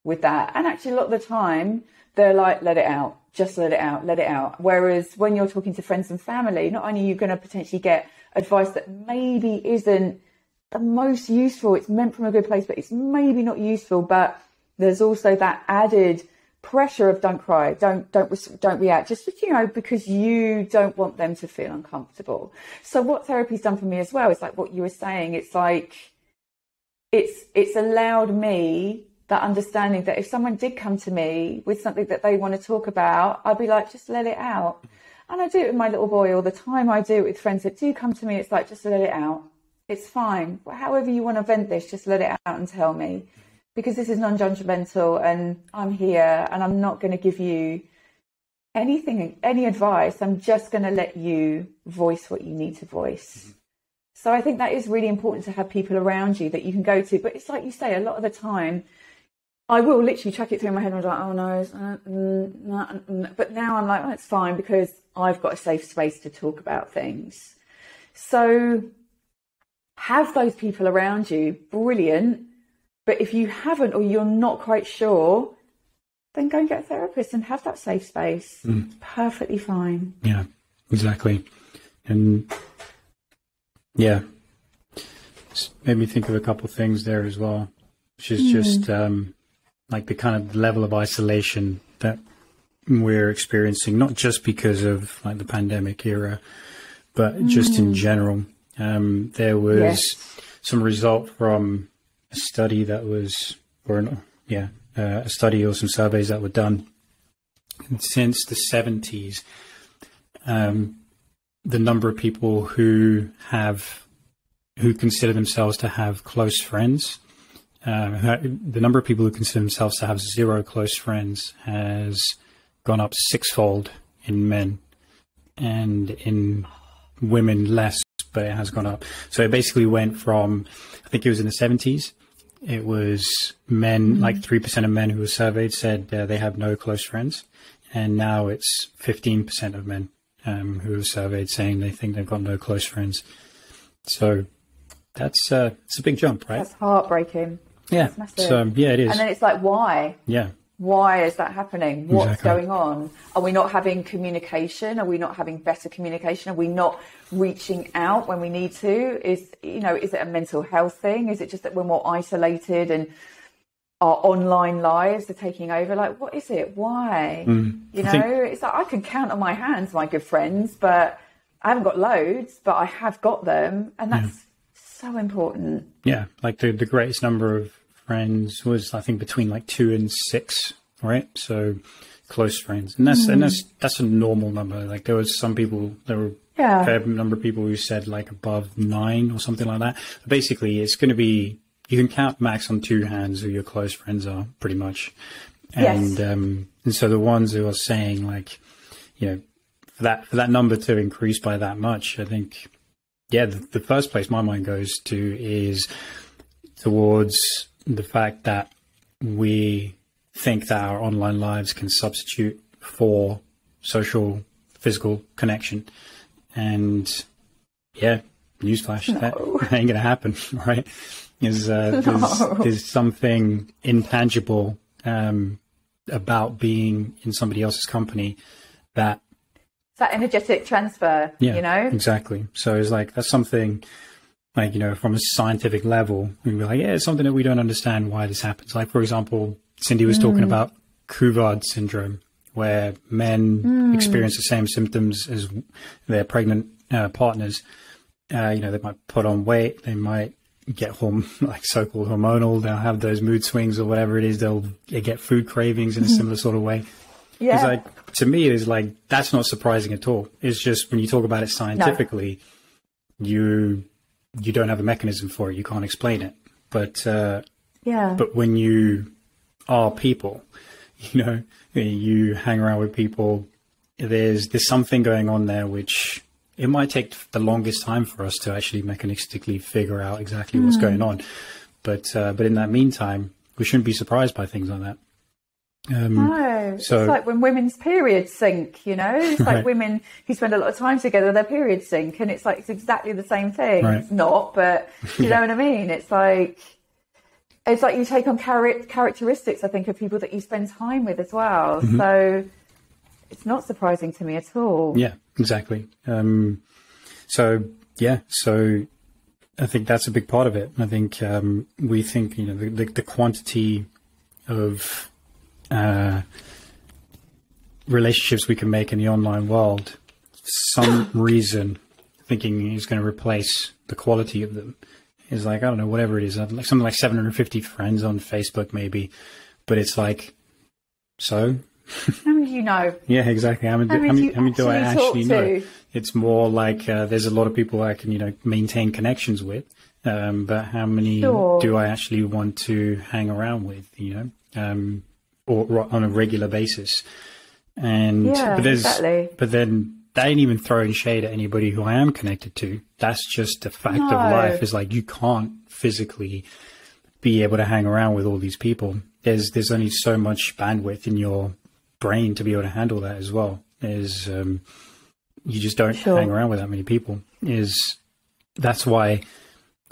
with that. And actually a lot of the time they're like, let it out, just let it out, let it out. Whereas when you're talking to friends and family, not only are you going to potentially get advice that maybe isn't the most useful, it's meant from a good place, but it's maybe not useful, but there's also that added pressure of don't cry, don't react, just, you know, because you don't want them to feel uncomfortable. So what therapy's done for me as well is like what you were saying, it's like it's allowed me that understanding that if someone did come to me with something that they want to talk about, I'd be like, just let it out. And I do it with my little boy all the time. I do it with friends that do come to me. It's like, just let it out. It's fine. However you want to vent this, just let it out and tell me. Because this is non-judgmental and I'm here and I'm not going to give you anything, any advice. I'm just going to let you voice what you need to voice. So I think that is really important to have people around you that you can go to. But it's like you say, a lot of the time, I will literally chuck it through my head and I'm like, oh no, but now I'm like, oh, it's fine because I've got a safe space to talk about things. So have those people around you, brilliant. But if you haven't, or you're not quite sure, then go and get a therapist and have that safe space. It's perfectly fine. Yeah, exactly. And yeah, it's made me think of a couple of things there as well, which is just like the kind of level of isolation that we're experiencing, not just because of like the pandemic era, but just in general. There was some result from a study that was, a study or some surveys that were done. And since the 70s, the number of people who consider themselves to have close friends, the number of people who consider themselves to have zero close friends has gone up sixfold in men, and in women less, but it has gone up. So it basically went from, I think it was in the 70s, it was men, like 3% of men who were surveyed said they have no close friends. and now it's 15% of men who are surveyed saying they think they've got no close friends. So it's a big jump, right? That's heartbreaking. Yeah. That's massive. So yeah, it is. And then it's like, why? Yeah. Why is that happening? What's Exactly. going on? Are we not having communication? Are we not having better communication? Are we not reaching out when we need to? Is it a mental health thing? Is it just that we're more isolated and our online lives are taking over? Like, what is it? Why? It's like I can count on my hands my good friends, but I haven't got loads, but I have got them. And that's so important. Yeah. Like the greatest number of friends was, I think, between like 2 and 6, right? So close friends. And that's a normal number. Like there were a fair number of people who said like above 9 or something like that. But basically, it's going to be, you can count max on 2 hands who your close friends are, pretty much. And and so the ones who are saying like, for that number to increase by that much, I think, the first place my mind goes to is towards the fact that we think that our online lives can substitute for social, physical connection. And newsflash, that ain't going to happen, right? There's something intangible about being in somebody else's company that... It's that energetic transfer, Exactly. So it's like, that's something... Like, from a scientific level, we'd be like, it's something that we don't understand why this happens. Like, for example, Cindy was talking about Couvard syndrome, where men experience the same symptoms as their pregnant partners. They might put on weight, they might get so-called hormonal, they'll have those mood swings or whatever it is, they'll get food cravings in a similar sort of way. Yeah. It's like, to me, it is like, that's not surprising at all. It's just when you talk about it scientifically, you don't have a mechanism for it. You can't explain it. But when you are people, you hang around with people, there's something going on there which it might take the longest time for us to actually mechanistically figure out exactly what's going on. But in that meantime, we shouldn't be surprised by things like that. No, it's like when women's periods sync, it's like women who spend a lot of time together, their periods sync, and it's like, it's exactly the same thing. Right. It's not, but you know what I mean? It's like you take on characteristics, I think, of people that you spend time with as well. Mm-hmm. So it's not surprising to me at all. Yeah, exactly. So I think that's a big part of it. I think we think, the quantity of relationships we can make in the online world, for some reason thinking is going to replace the quality of them is like, I don't know, whatever it is, like something like 750 friends on Facebook maybe, but it's like, so how many do you know? Yeah, exactly. How many do I actually know? It's more like there's a lot of people I can maintain connections with, but how many do I actually want to hang around with, or on a regular basis? And but then that ain't even throwing shade at anybody who I am connected to. That's just a fact of life. Is like, you can't physically be able to hang around with all these people. There's only so much bandwidth in your brain to be able to handle that as well. You just don't hang around with that many people. That's why,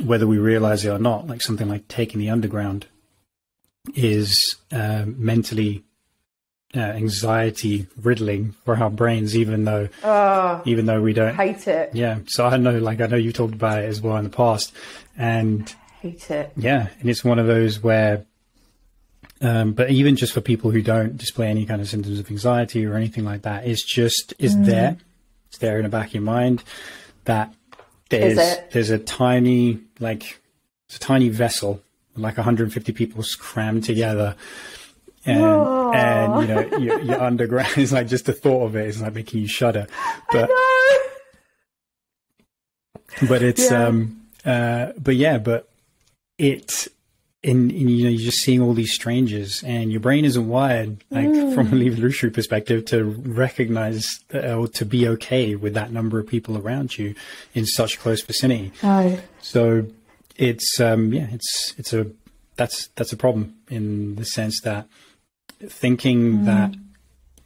whether we realize it or not, like something like taking the underground is mentally anxiety riddling for our brains, even though we don't hate it. Yeah. So I know you talked about it as well in the past, and hate it. Yeah. And it's one of those where, but even just for people who don't display any kind of symptoms of anxiety or anything like that, it's there. It's there in the back of your mind that there's a tiny vessel, like 150 people crammed together. And you're underground. It's like, just the thought of it is like making you shudder. But it's you're just seeing all these strangers, and your brain isn't wired, like from an evolutionary perspective, to recognize or to be okay with that number of people around you in such close vicinity. So that's a problem, in the sense that thinking that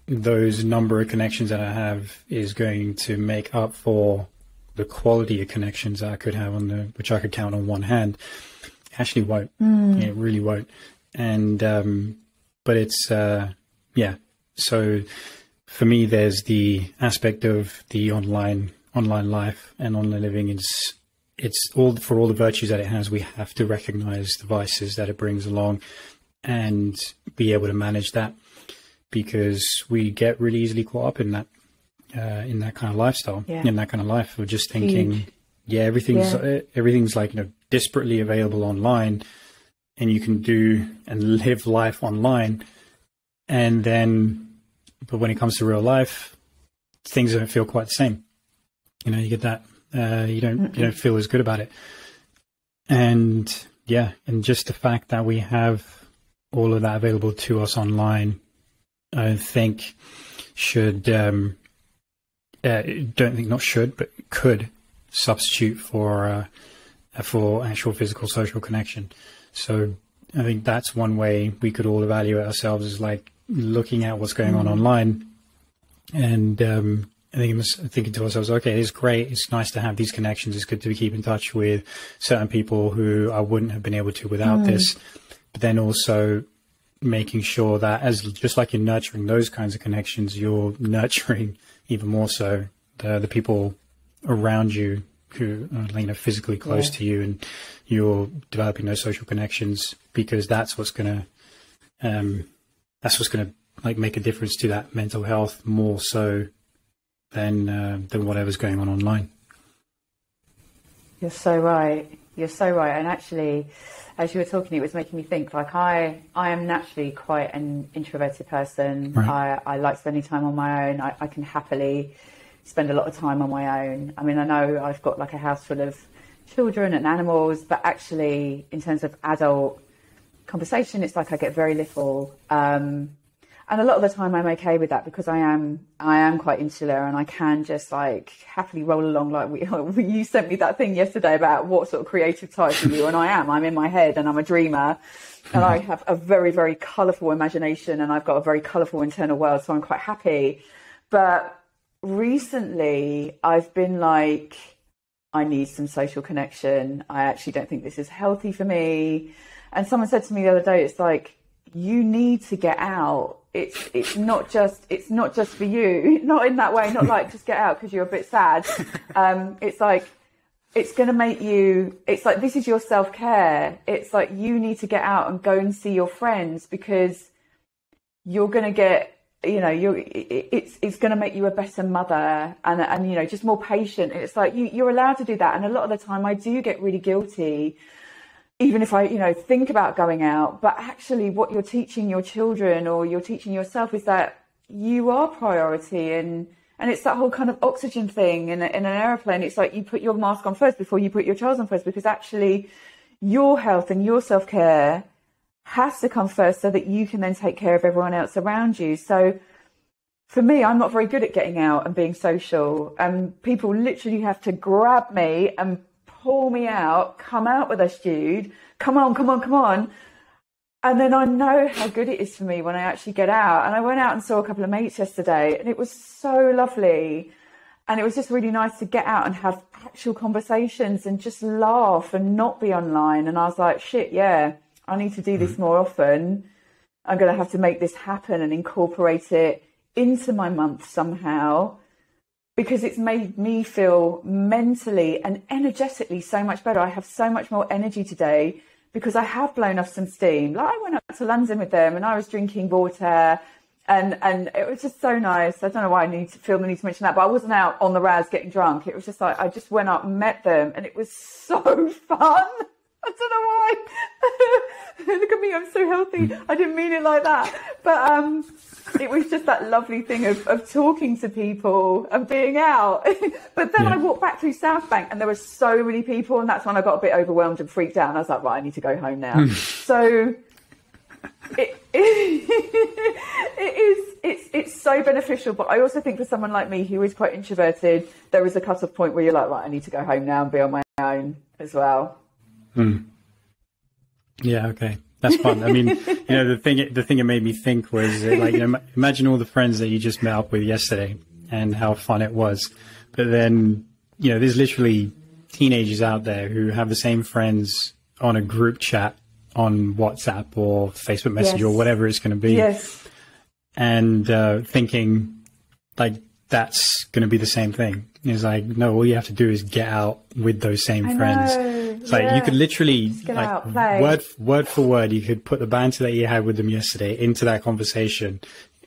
those number of connections that I have is going to make up for the quality of connections that I could have which I could count on one hand. It actually won't. It really won't. And, but it's, so for me, there's the aspect of the online life and online living. It's all for all the virtues that it has. We have to recognize the vices that it brings along and be able to manage that, because we get really easily caught up in that kind of lifestyle, in that kind of life of just thinking, everything's like, disparately available online, and you can do and live life online. And then, but when it comes to real life, things don't feel quite the same. You get that, you don't feel as good about it. And just the fact that we have all of that available to us online, I think but could substitute for actual physical social connection. So I think that's one way we could all evaluate ourselves, is like looking at what's going on online, and I think thinking to ourselves, okay, it's great, it's nice to have these connections, it's good to keep in touch with certain people who I wouldn't have been able to without this, but then also making sure that just like you're nurturing those kinds of connections, you're nurturing even more so the people around you who are physically close to you, and you're developing those social connections, because that's what's gonna like make a difference to that mental health more so than whatever's going on online. You're so right. And actually, as you were talking, it was making me think, like, I am naturally quite an introverted person. Right. I like spending time on my own. I can happily spend a lot of time on my own. I mean, I know I've got like a house full of children and animals, but actually in terms of adult conversation, it's like I get very little. And a lot of the time I'm okay with that, because I am quite insular, and I can just like happily roll along. Like you sent me that thing yesterday about what sort of creative type are you, and I'm in my head, and I'm a dreamer, and I have a very, very colourful imagination, and I've got a very colourful internal world, so I'm quite happy. But recently I've been like, I need some social connection. I actually don't think this is healthy for me. And someone said to me the other day, it's like, you need to get out. It's not just for you, not in that way, not like just get out because you're a bit sad. It's like, it's going to make you, it's like, this is your self-care. It's like, you need to get out and go and see your friends, because you're going to get, it's going to make you a better mother and just more patient. It's like, you're allowed to do that. And a lot of the time I do get really guilty, even if I, think about going out, but actually what you're teaching your children or you're teaching yourself is that you are priority. And it's that whole kind of oxygen thing in an airplane. It's like, you put your mask on first before you put your child on first, because actually your health and your self-care has to come first, so that you can then take care of everyone else around you. So for me, I'm not very good at getting out and being social. People literally have to grab me and pull me out, come out with us, Jude. Come on. And then I know how good it is for me when I actually get out. And I went out and saw a couple of mates yesterday, and it was so lovely. And it was just really nice to get out and have actual conversations and just laugh and not be online. And I was like, shit, yeah, I need to do this more often. I'm going to have to make this happen and incorporate it into my month somehow, because it's made me feel mentally and energetically so much better. I have so much more energy today because I have blown off some steam. Like, I went up to London with them and I was drinking water, and it was just so nice. I don't know why I feel the need to mention that, but I wasn't out on the Raz getting drunk. It was just like, I just went up and met them, and it was so fun. I don't know why. Look at me, I'm so healthy. I didn't mean it like that. But it was just that lovely thing of talking to people and being out. But then I walked back through South Bank and there were so many people, and that's when I got a bit overwhelmed and freaked out. And I was like, right, I need to go home now. So it's so beneficial. But I also think for someone like me who is quite introverted, there is a cut-off point where you're like, right, I need to go home now and be on my own as well. Yeah, okay. That's fun. I mean, the thing it made me think was like, imagine all the friends that you just met up with yesterday and how fun it was. But then, there's literally teenagers out there who have the same friends on a group chat on WhatsApp or Facebook Messenger or whatever it's going to be. Yes. And thinking like that's going to be the same thing. It's like, no, all you have to do is get out with those same friends. It's like you could literally, like, word for word, you could put the banter that you had with them yesterday into that conversation,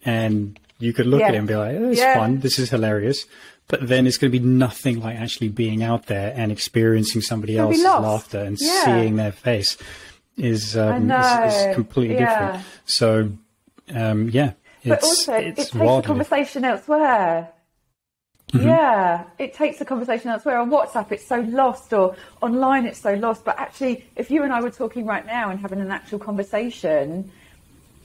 and you could look at it and be like, oh, it's fun. This is hilarious. But then it's going to be nothing like actually being out there and experiencing somebody else's laughter and seeing their face is completely different. So, but also, it takes the conversation elsewhere. Mm-hmm. Yeah, it takes the conversation elsewhere. On WhatsApp, it's so lost, or online, it's so lost. But actually, if you and I were talking right now and having an actual conversation,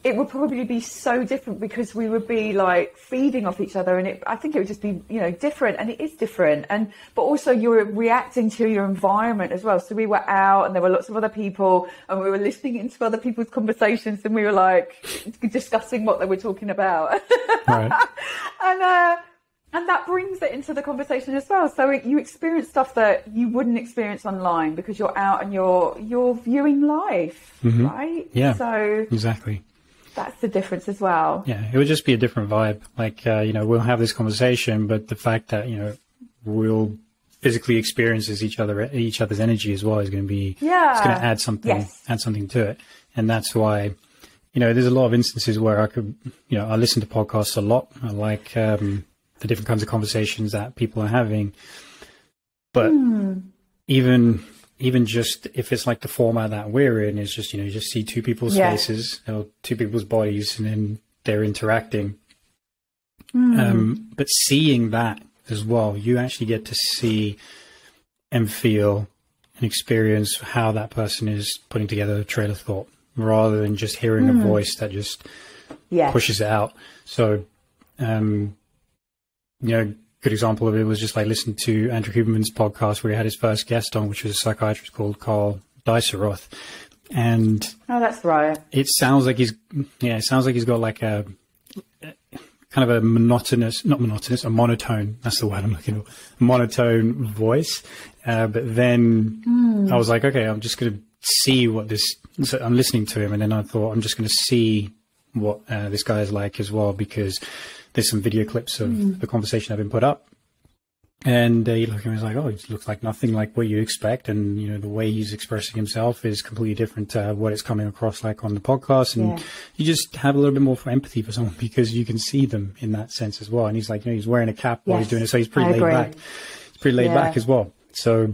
it would probably be so different because we would be like feeding off each other, and I think it would just be, different, and it is different. But also you're reacting to your environment as well. So we were out and there were lots of other people and we were listening into other people's conversations and we were like discussing what they were talking about. Right. And that brings it into the conversation as well. So you experience stuff that you wouldn't experience online because you're out and you're viewing life, right? Yeah. So exactly. That's the difference as well. Yeah, it would just be a different vibe. Like, we'll have this conversation, but the fact that, we'll physically experience each other's energy as well is going to be, it's going to add something to it. And that's why, there's a lot of instances where I listen to podcasts a lot. I like, the different kinds of conversations that people are having. But even just if it's like the format that we're in, is just, you just see two people's faces or two people's bodies and then they're interacting. But seeing that as well, you actually get to see and feel and experience how that person is putting together a trail of thought rather than just hearing a voice that just pushes it out. So, good example of it was just like listening to Andrew Huberman's podcast where he had his first guest on, which was a psychiatrist called Carl Diceroth. And that's right. It sounds like he's got like a kind of a a monotone. That's the word I'm looking for. Monotone voice. But then I was like, okay, I'm just going to see so I'm listening to him. And then I thought, I'm just going to see what this guy is like as well, because there's some video clips of the conversation that have been put up. And he looked at me and was like, oh, it looks like nothing like what you expect. And, the way he's expressing himself is completely different to what it's coming across like on the podcast. And you just have a little bit more empathy for someone because you can see them in that sense as well. And he's like, he's wearing a cap while he's doing it. So he's pretty laid back. He's pretty laid back as well. So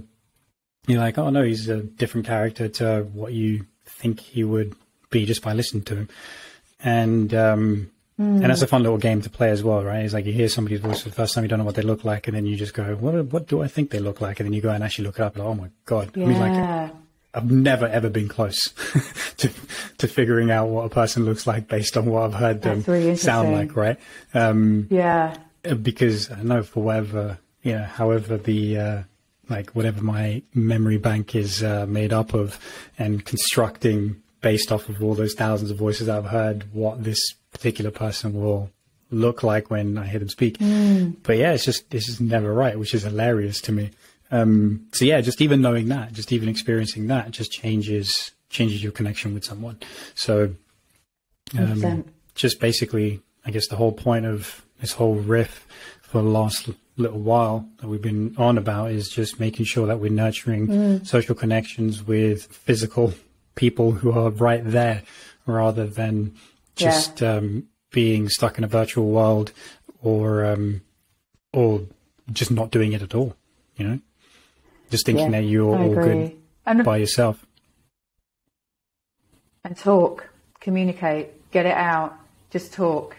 you're like, oh, no, he's a different character to what you think he would be just by listening to him. And that's a fun little game to play as well, right? It's like you hear somebody's voice for the first time, you don't know what they look like, and then you just go, what do I think they look like? And then you go and actually look it up, and oh my God. Yeah. I mean, like, I've never, ever been close to figuring out what a person looks like based on what I've heard them sound like, right? Because I don't know, for whatever, however the, whatever my memory bank is made up of and constructing based off of all those thousands of voices I've heard, what this particular person will look like when I hear them speak. But yeah, this is never right, which is hilarious to me. So yeah, just even knowing that, just even experiencing that just changes your connection with someone. So, just basically, I guess the whole point of this whole riff for the last little while that we've been on about is just making sure that we're nurturing social connections with physical people who are right there rather than just being stuck in a virtual world or just not doing it at all, just thinking that you're all good by yourself. And talk, communicate, get it out, just talk.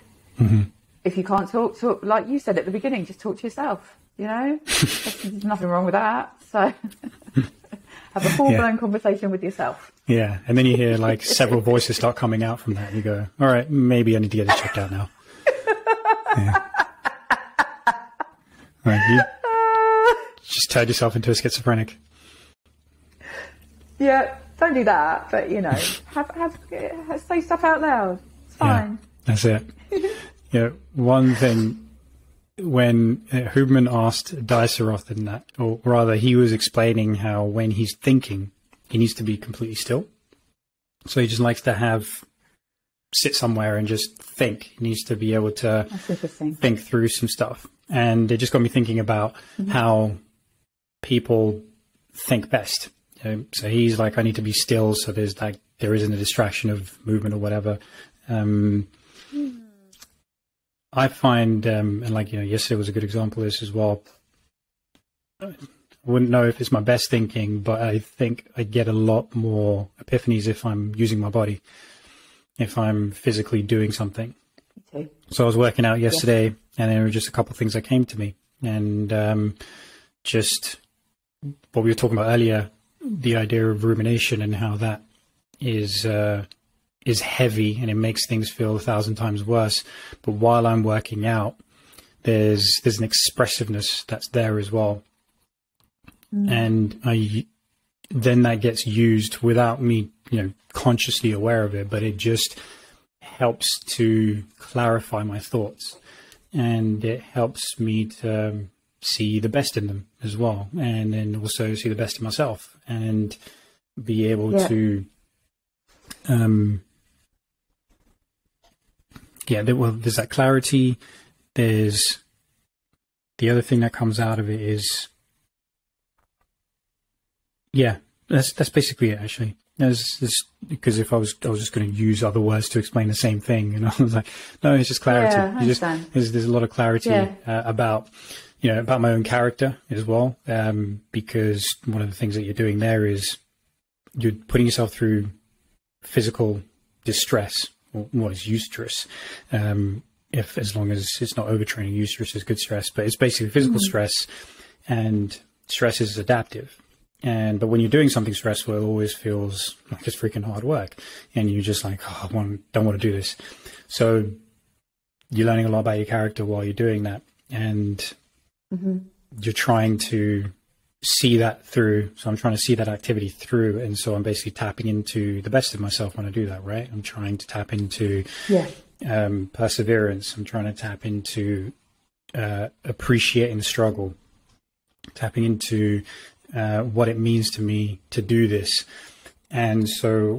If you can't talk, like you said at the beginning, just talk to yourself, There's nothing wrong with that. So have a full-blown conversation with yourself. Yeah, and then you hear like several voices start coming out from that, and you go, all right, maybe I need to get this checked out now. Right, you just turned yourself into a schizophrenic. Yeah, don't do that. But you know, have say stuff out loud. It's fine. Yeah, that's it. Yeah, one thing when Huberman asked Diceroth in that, or rather, he was explaining how when he's thinking, he needs to be completely still. So he just likes to sit somewhere and just think. He needs to be able to think through some stuff. And it just got me thinking about how people think best. You know, so he's like, I need to be still, so there isn't a distraction of movement or whatever. I find, and like, you know, yesterday was a good example of this as well. I wouldn't know if it's my best thinking, but I think I get a lot more epiphanies if I'm using my body, if I'm physically doing something. Okay. So I was working out yesterday, and there were just a couple of things that came to me. And just what we were talking about earlier, the idea of rumination and how that is heavy and it makes things feel 1,000 times worse. But while I'm working out, there's an expressiveness that's there as well. And then that gets used without me, you know, consciously aware of it, but it just helps to clarify my thoughts, and it helps me to see the best in them as well, and then also see the best in myself and be able to there's that clarity. There's the other thing that comes out of it is that's basically it, actually. Because if I was just going to use other words to explain the same thing, and I was like, no, it's just clarity. There's a lot of clarity about my own character as well, because one of the things that you're doing there is you're putting yourself through physical distress, or what is eustress, as long as it's not overtraining. Eustress is good stress, but it's basically physical stress, and stress is adaptive. But when you're doing something stressful, it always feels like it's freaking hard work, and you're just like, oh, don't want to do this. So you're learning a lot about your character while you're doing that, and you're trying to see that through. So I'm trying to see that activity through, and so I'm basically tapping into the best of myself when I do that, right? I'm trying to tap into perseverance. I'm trying to tap into appreciating the struggle, tapping into what it means to me to do this. And so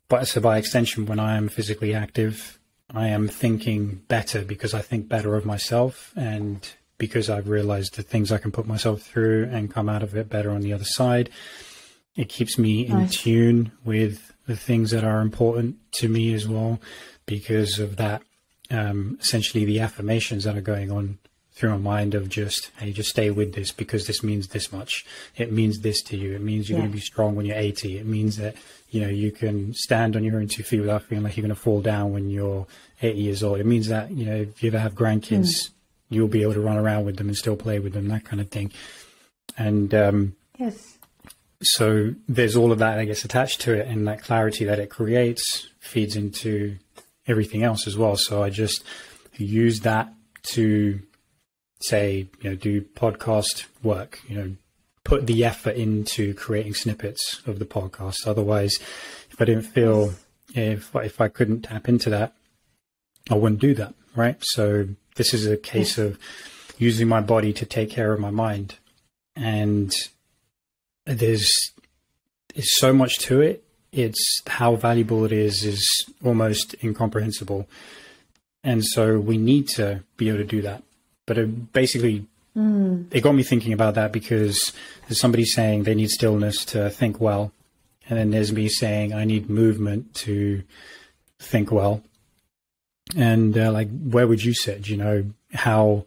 by extension, when I am physically active, I am thinking better, because I think better of myself, and because I've realized the things I can put myself through and come out of it better on the other side. It keeps me in tune with the things that are important to me as well, because of that, essentially the affirmations that are going on through my mind of just, hey, just stay with this, because this means this much. It means this to you. It means you're going to be strong when you're 80. It means that, you know, you can stand on your own 2 feet without feeling like you're going to fall down when you're 80 years old. It means that, you know, if you ever have grandkids, you'll be able to run around with them and still play with them, that kind of thing. And so there's all of that that gets attached to it, and that clarity that it creates feeds into everything else as well. So I just use that to say, you know, do podcast work, you know, put the effort into creating snippets of the podcast. Otherwise, if I didn't feel, if I couldn't tap into that, I wouldn't do that, right? So this is a case of using my body to take care of my mind. And there's so much to it. It's how valuable it is almost incomprehensible. And so we need to be able to do that. But it basically, it got me thinking about that, because there's somebody saying they need stillness to think well. And then there's me saying I need movement to think well. And like, where would you sit? Do you know how,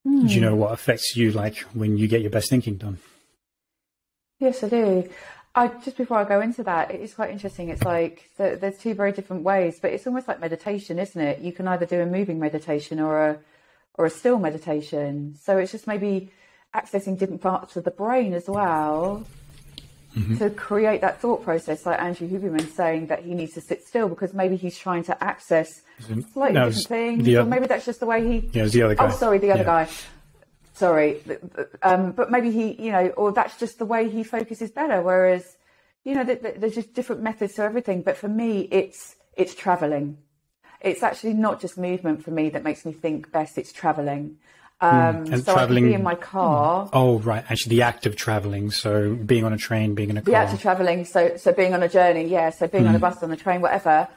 do you know what affects you, like when you get your best thinking done? Yes, I do. Just before I go into that, it's quite interesting. It's like there's two very different ways, but it's almost like meditation, isn't it? You can either do a moving meditation or a still meditation. So it's just maybe accessing different parts of the brain as well to create that thought process, like Andrew Huberman saying that he needs to sit still because maybe he's trying to access slightly different things, or maybe that's just the way he... Yeah, it was the other guy. Oh, sorry, the other guy. Sorry. But maybe he, you know, or that's just the way he focuses better, whereas you know, there's just different methods to everything. But for me, it's traveling. It's actually not just movement for me that makes me think best. It's traveling. And so traveling, I can be in my car. Oh, right. Actually, the act of traveling. So being on a train, being in a car. The act of traveling. So being on a journey. Yeah. So being on a bus, on a train, whatever.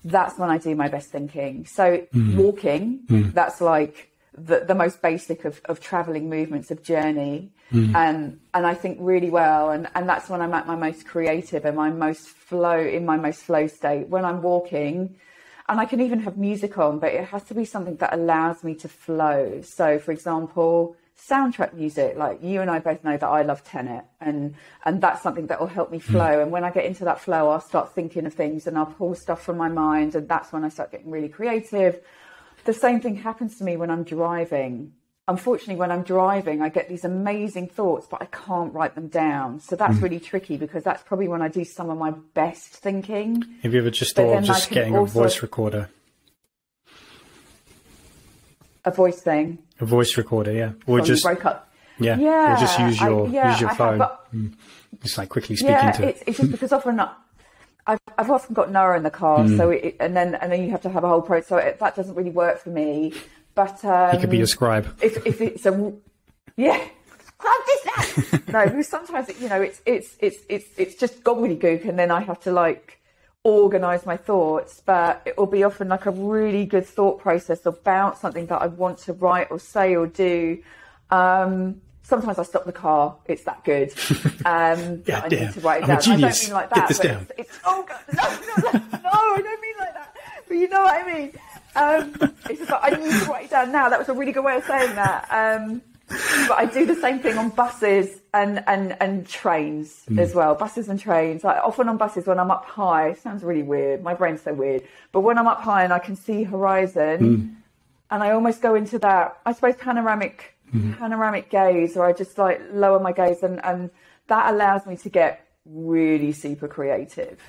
That's when I do my best thinking. So walking, that's like the most basic of traveling movements, of journey. And I think really well. And that's when I'm at my most creative and my most flow state. When I'm walking, and I can even have music on, but it has to be something that allows me to flow. So, for example, soundtrack music, like you and I both know that I love Tenet, and that's something that will help me flow. And when I get into that flow, I'll start thinking of things and I'll pull stuff from my mind, and that's when I start getting really creative. The same thing happens to me when I'm driving. Unfortunately, when I'm driving, I get these amazing thoughts, but I can't write them down. So that's really tricky, because that's probably when I do some of my best thinking. Have you ever just thought of just getting a voice recorder? A voice thing? A voice recorder, yeah. Or just broke up. Yeah. Or just use your phone. Just like quickly speak into it. It's just because often I've often got Noah in the car, so and then you have to have a whole process. So that doesn't really work for me. But he could be a scribe. If it's a no, sometimes it's just gobbledygook, and then I have to like organise my thoughts. But it will be often like a really good thought process about something that I want to write or say or do. Sometimes I stop the car. It's that good. I need to write it down. I don't mean like that. Get this down. Oh God, no, I don't mean like that. But you know what I mean. It's just like, I need to write it down now. That was a really good way of saying that. But I do the same thing on buses and trains as well. Buses and trains. Like often on buses when I'm up high, it sounds really weird. My brain's so weird. But when I'm up high and I can see horizon, and I almost go into that, I suppose, panoramic gaze, or I just like lower my gaze, and that allows me to get really super creative.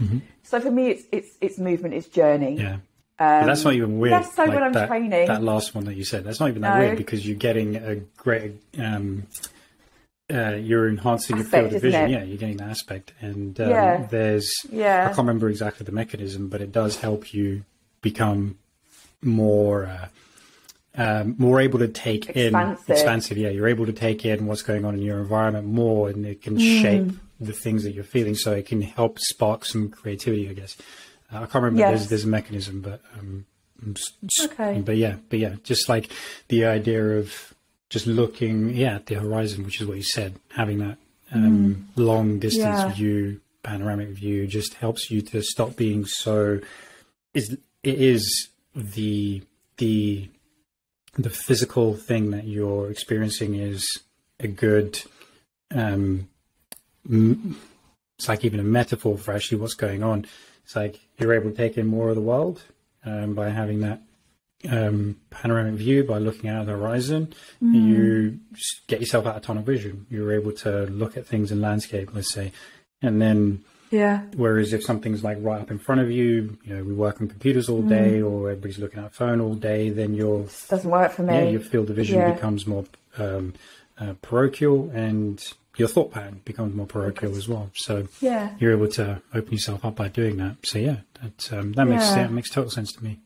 So for me, it's movement, it's journey. Yeah. That's not even weird. That's so like when I'm training. That last one that you said, that's not even that weird, because you're getting a great, you're enhancing your field of vision. Yeah, you're getting that aspect. And I can't remember exactly the mechanism, but it does help you become more able to take expansive. Yeah, you're able to take in what's going on in your environment more, and it can shape the things that you're feeling. So it can help spark some creativity, I guess. I can't remember. There's a mechanism, but just like the idea of just looking at the horizon, which is what you said, having that long distance view, panoramic view, just helps you to stop being so. It is the physical thing that you're experiencing is a good. It's like even a metaphor for actually what's going on. It's like you're able to take in more of the world by having that panoramic view, by looking out of the horizon. You get yourself out of tunnel vision. You're able to look at things in landscape, let's say. And then, whereas if something's like right up in front of you, you know, we work on computers all day, or everybody's looking at a phone all day, then doesn't work for me. Yeah, your field of vision becomes more parochial, and your thought pattern becomes more parochial as well. So you're able to open yourself up by doing that. So that makes total sense to me.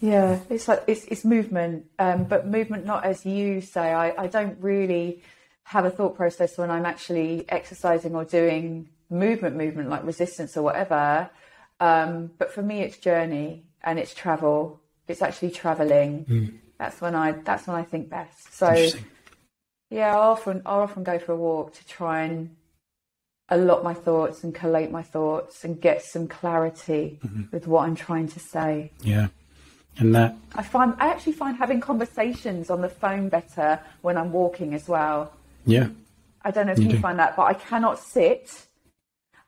Yeah, it's like it's movement, but movement not as you say. I don't really have a thought process when I'm actually exercising or doing movement like resistance or whatever. But for me, it's journey and it's travel. It's actually traveling. That's when I think best. So. Yeah, I'll often go for a walk to try and allot my thoughts and collate my thoughts and get some clarity with what I'm trying to say. Yeah, and that I actually find having conversations on the phone better when I'm walking as well. Yeah, I don't know if you find that, but I cannot sit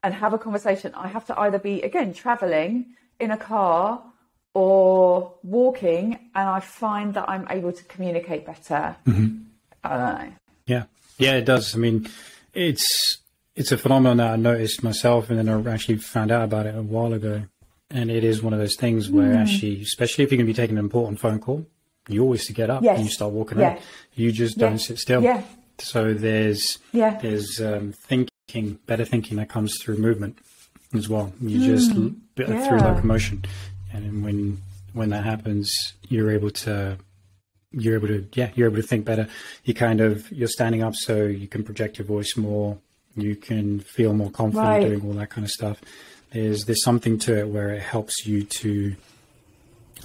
and have a conversation. I have to either be traveling in a car or walking, and I find that I'm able to communicate better. I don't know. Yeah, it does. I mean, it's a phenomenon that I noticed myself, and then I actually found out about it a while ago. And it is one of those things where actually, especially if you're going to be taking an important phone call, you always get up and you start walking around. You just don't sit still. So there's thinking better thinking that comes through movement as well. You just through locomotion, and then when that happens, you're able to think better. You're standing up, so you can project your voice more. You can feel more confident doing all that kind of stuff. There's something to it where it helps you to,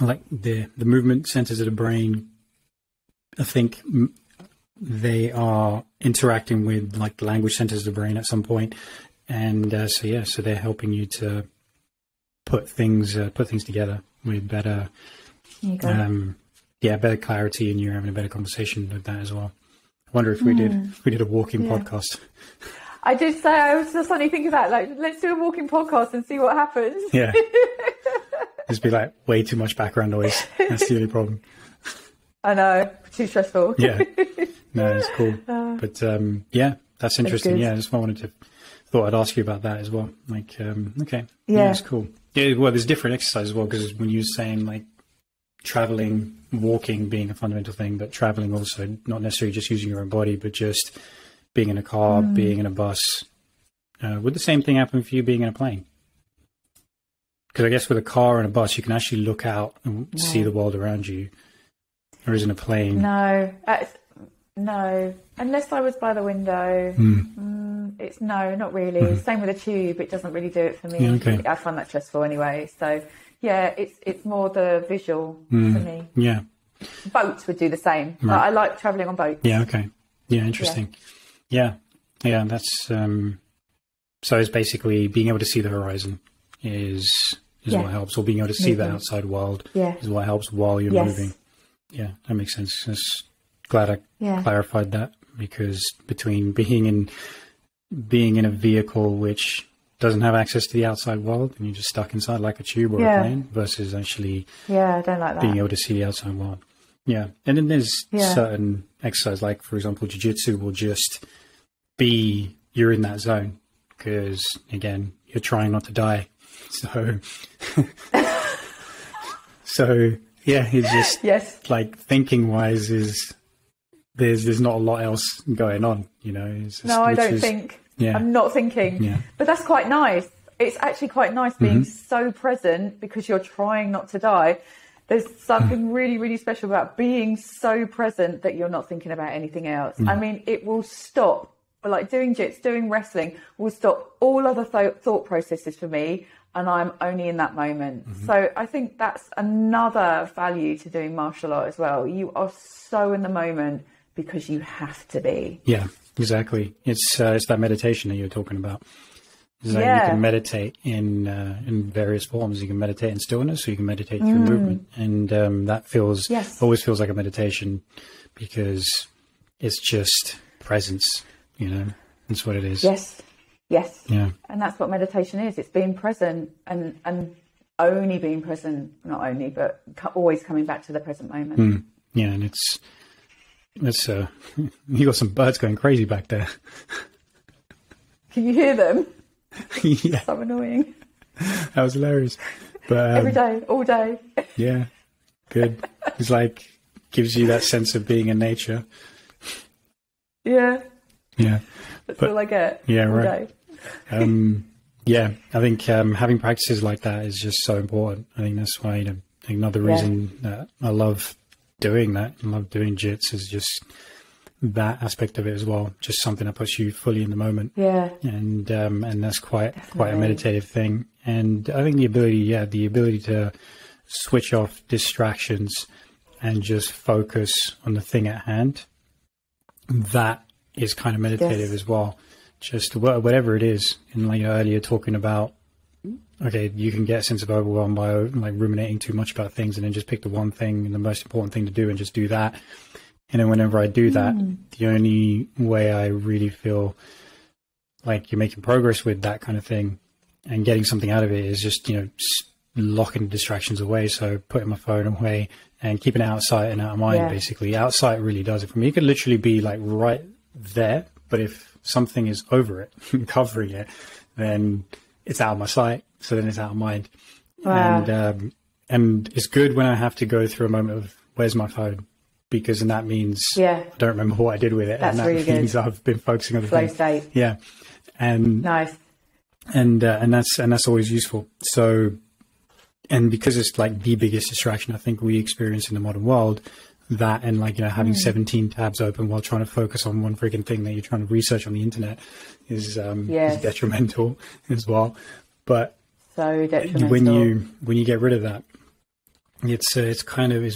like, the movement centers of the brain. I think they are interacting with, like, the language centers of the brain at some point, and so they're helping you to put things together with better, better clarity, and you're having a better conversation with that as well. I wonder if we did a walking podcast. I did say, I was just suddenly thinking about, like, let's do a walking podcast and see what happens. Yeah. There's be like way too much background noise. That's the only problem. I know, too stressful. Yeah. No, it's cool. But that's interesting. Yeah, I just thought I'd ask you about that as well. Like, okay. Yeah, it's cool. Yeah, well, there's different exercises as well, because when you're saying, like, traveling, walking being a fundamental thing, but traveling also not necessarily just using your own body, but just being in a car, being in a bus. Would the same thing happen for you being in a plane? Because I guess with a car and a bus, you can actually look out and see the world around you. Or isn't a plane? No. Unless I was by the window. It's not really. Same with a tube. It doesn't really do it for me. Yeah, okay. I find that stressful anyway. So, yeah, it's more the visual for me. Yeah. Boats would do the same. Right. I like travelling on boats. Yeah, okay. Yeah, interesting. Yeah, that's... so it's basically being able to see the horizon is what helps, or being able to see the outside world is what helps while you're moving. Yeah, that makes sense. Just glad I clarified that, because between being in a vehicle which doesn't have access to the outside world and you're just stuck inside like a tube or a plane, versus actually I don't like that. being able to see the outside world. Yeah, and then there's certain exercise, like, for example, jiu-jitsu will just be, you're in that zone because, again, you're trying not to die. So yeah, it's just like, thinking wise is there's not a lot else going on, you know. It's just, I don't think. I'm not thinking, but that's quite nice. It's actually quite nice being so present because you're trying not to die. There's something really, really special about being so present that you're not thinking about anything else. I mean, it will stop, like doing jits, doing wrestling will stop all other thought processes for me, and I'm only in that moment. So I think that's another value to doing martial art as well. You are so in the moment because you have to be. Yeah, exactly. It's that meditation that you're talking about. You can meditate in various forms. You can meditate in stillness, or you can meditate through movement, and that always feels like a meditation, because it's just presence. You know, that's what it is. Yes. Yeah. And that's what meditation is. It's being present and only being present. Not only, but always coming back to the present moment. Yeah, and it's you got some birds going crazy back there. Can you hear them? Yeah. So annoying. That was hilarious. But every day, all day. Yeah, good. It's like, gives you that sense of being in nature. Yeah. That's all I get. Yeah, all right. Day. I think having practices like that is just so important. I think that's why, another reason that I love doing that, I love doing jits, is just that aspect of it as well. Just something that puts you fully in the moment. Yeah. And that's quite a meditative thing. And I think the ability to switch off distractions and just focus on the thing at hand, that is kind of meditative as well. Just whatever it is. And like earlier talking about, okay, you can get a sense of overwhelm by like ruminating too much about things, and then just pick the one thing and the most important thing to do and just do that. And then whenever I do that, the only way I really feel like you're making progress with that kind of thing and getting something out of it is just, locking distractions away. So putting my phone away and keeping it out of sight and out of mind, basically. Out of sight really does it for me. It could literally be like right there, but if something is over it, covering it, then it's out of my sight. So then it's out of mind. Wow. And it's good when I have to go through a moment of, where's my phone? Because then that means I don't remember what I did with it. That's and that really means good. I've been focusing on the flow thing. state. Yeah. And Nice. and that's always useful. So, and because it's like the biggest distraction I think we experience in the modern world, that and like, having 17 tabs open while trying to focus on one freaking thing that you're trying to research on the internet is detrimental as well. But So detrimental. when you get rid of that, it's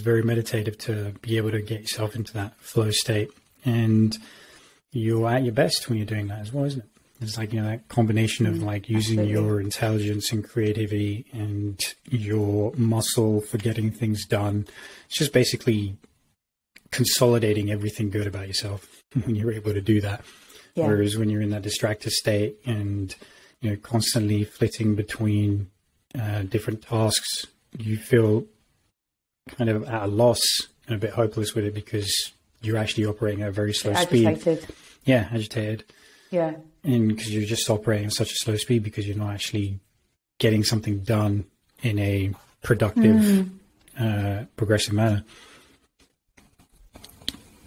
very meditative to be able to get yourself into that flow state, and you're at your best when you're doing that as well, isn't it? It's like, that combination of like using Absolutely. your intelligence and creativity and your muscle for getting things done. It's just basically consolidating everything good about yourself when you're able to do that. Yeah. Whereas when you're in that distracted state and, constantly flitting between different tasks, you feel kind of at a loss and a bit hopeless with it because you're actually operating at a very slow speed. Agitated. Yeah, agitated. Yeah. And because you're just operating at such a slow speed because you're not actually getting something done in a productive, progressive manner.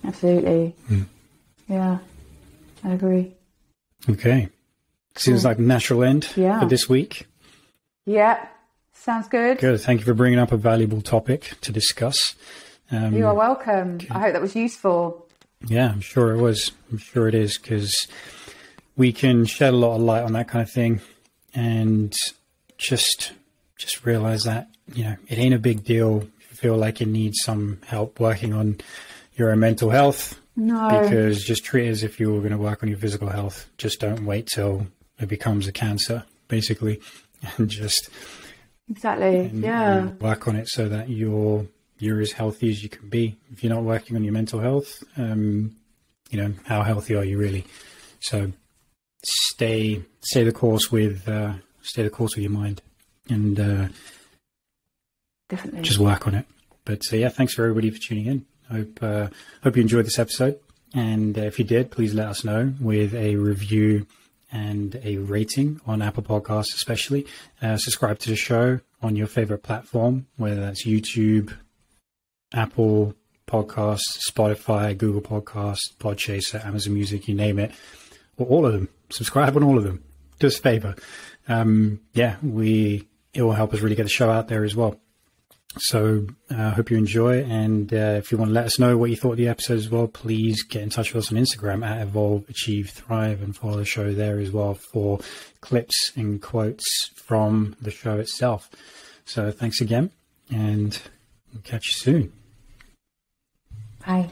Absolutely. Yeah, I agree. Okay. Seems like a natural end for this week. Yeah, sounds good. Good. Thank you for bringing up a valuable topic to discuss. You are welcome. I hope that was useful. Yeah, I'm sure it was. I'm sure it is, because we can shed a lot of light on that kind of thing and just realize that, it ain't a big deal if you feel like you need some help working on your own mental health. No. Because just treat it as if you were going to work on your physical health. Just don't wait till it becomes a cancer, basically, and just Exactly. and work on it so that you're as healthy as you can be. If you're not working on your mental health, how healthy are you really? So stay the course with your mind, and Definitely. just work on it. But thanks for everybody for tuning in. Hope you enjoyed this episode, and if you did, please let us know with a review and a rating on Apple Podcasts, especially. Subscribe to the show on your favorite platform, whether that's YouTube, Apple Podcasts, Spotify, Google Podcasts, Podchaser, Amazon Music, you name it, or all of them. Subscribe on all of them. Do us a favor. It will help us really get the show out there as well. So I hope you enjoy, and if you want to let us know what you thought of the episode as well, please get in touch with us on Instagram at Evolve, Achieve, Thrive, and follow the show there as well for clips and quotes from the show itself. So thanks again, and we'll catch you soon. Bye.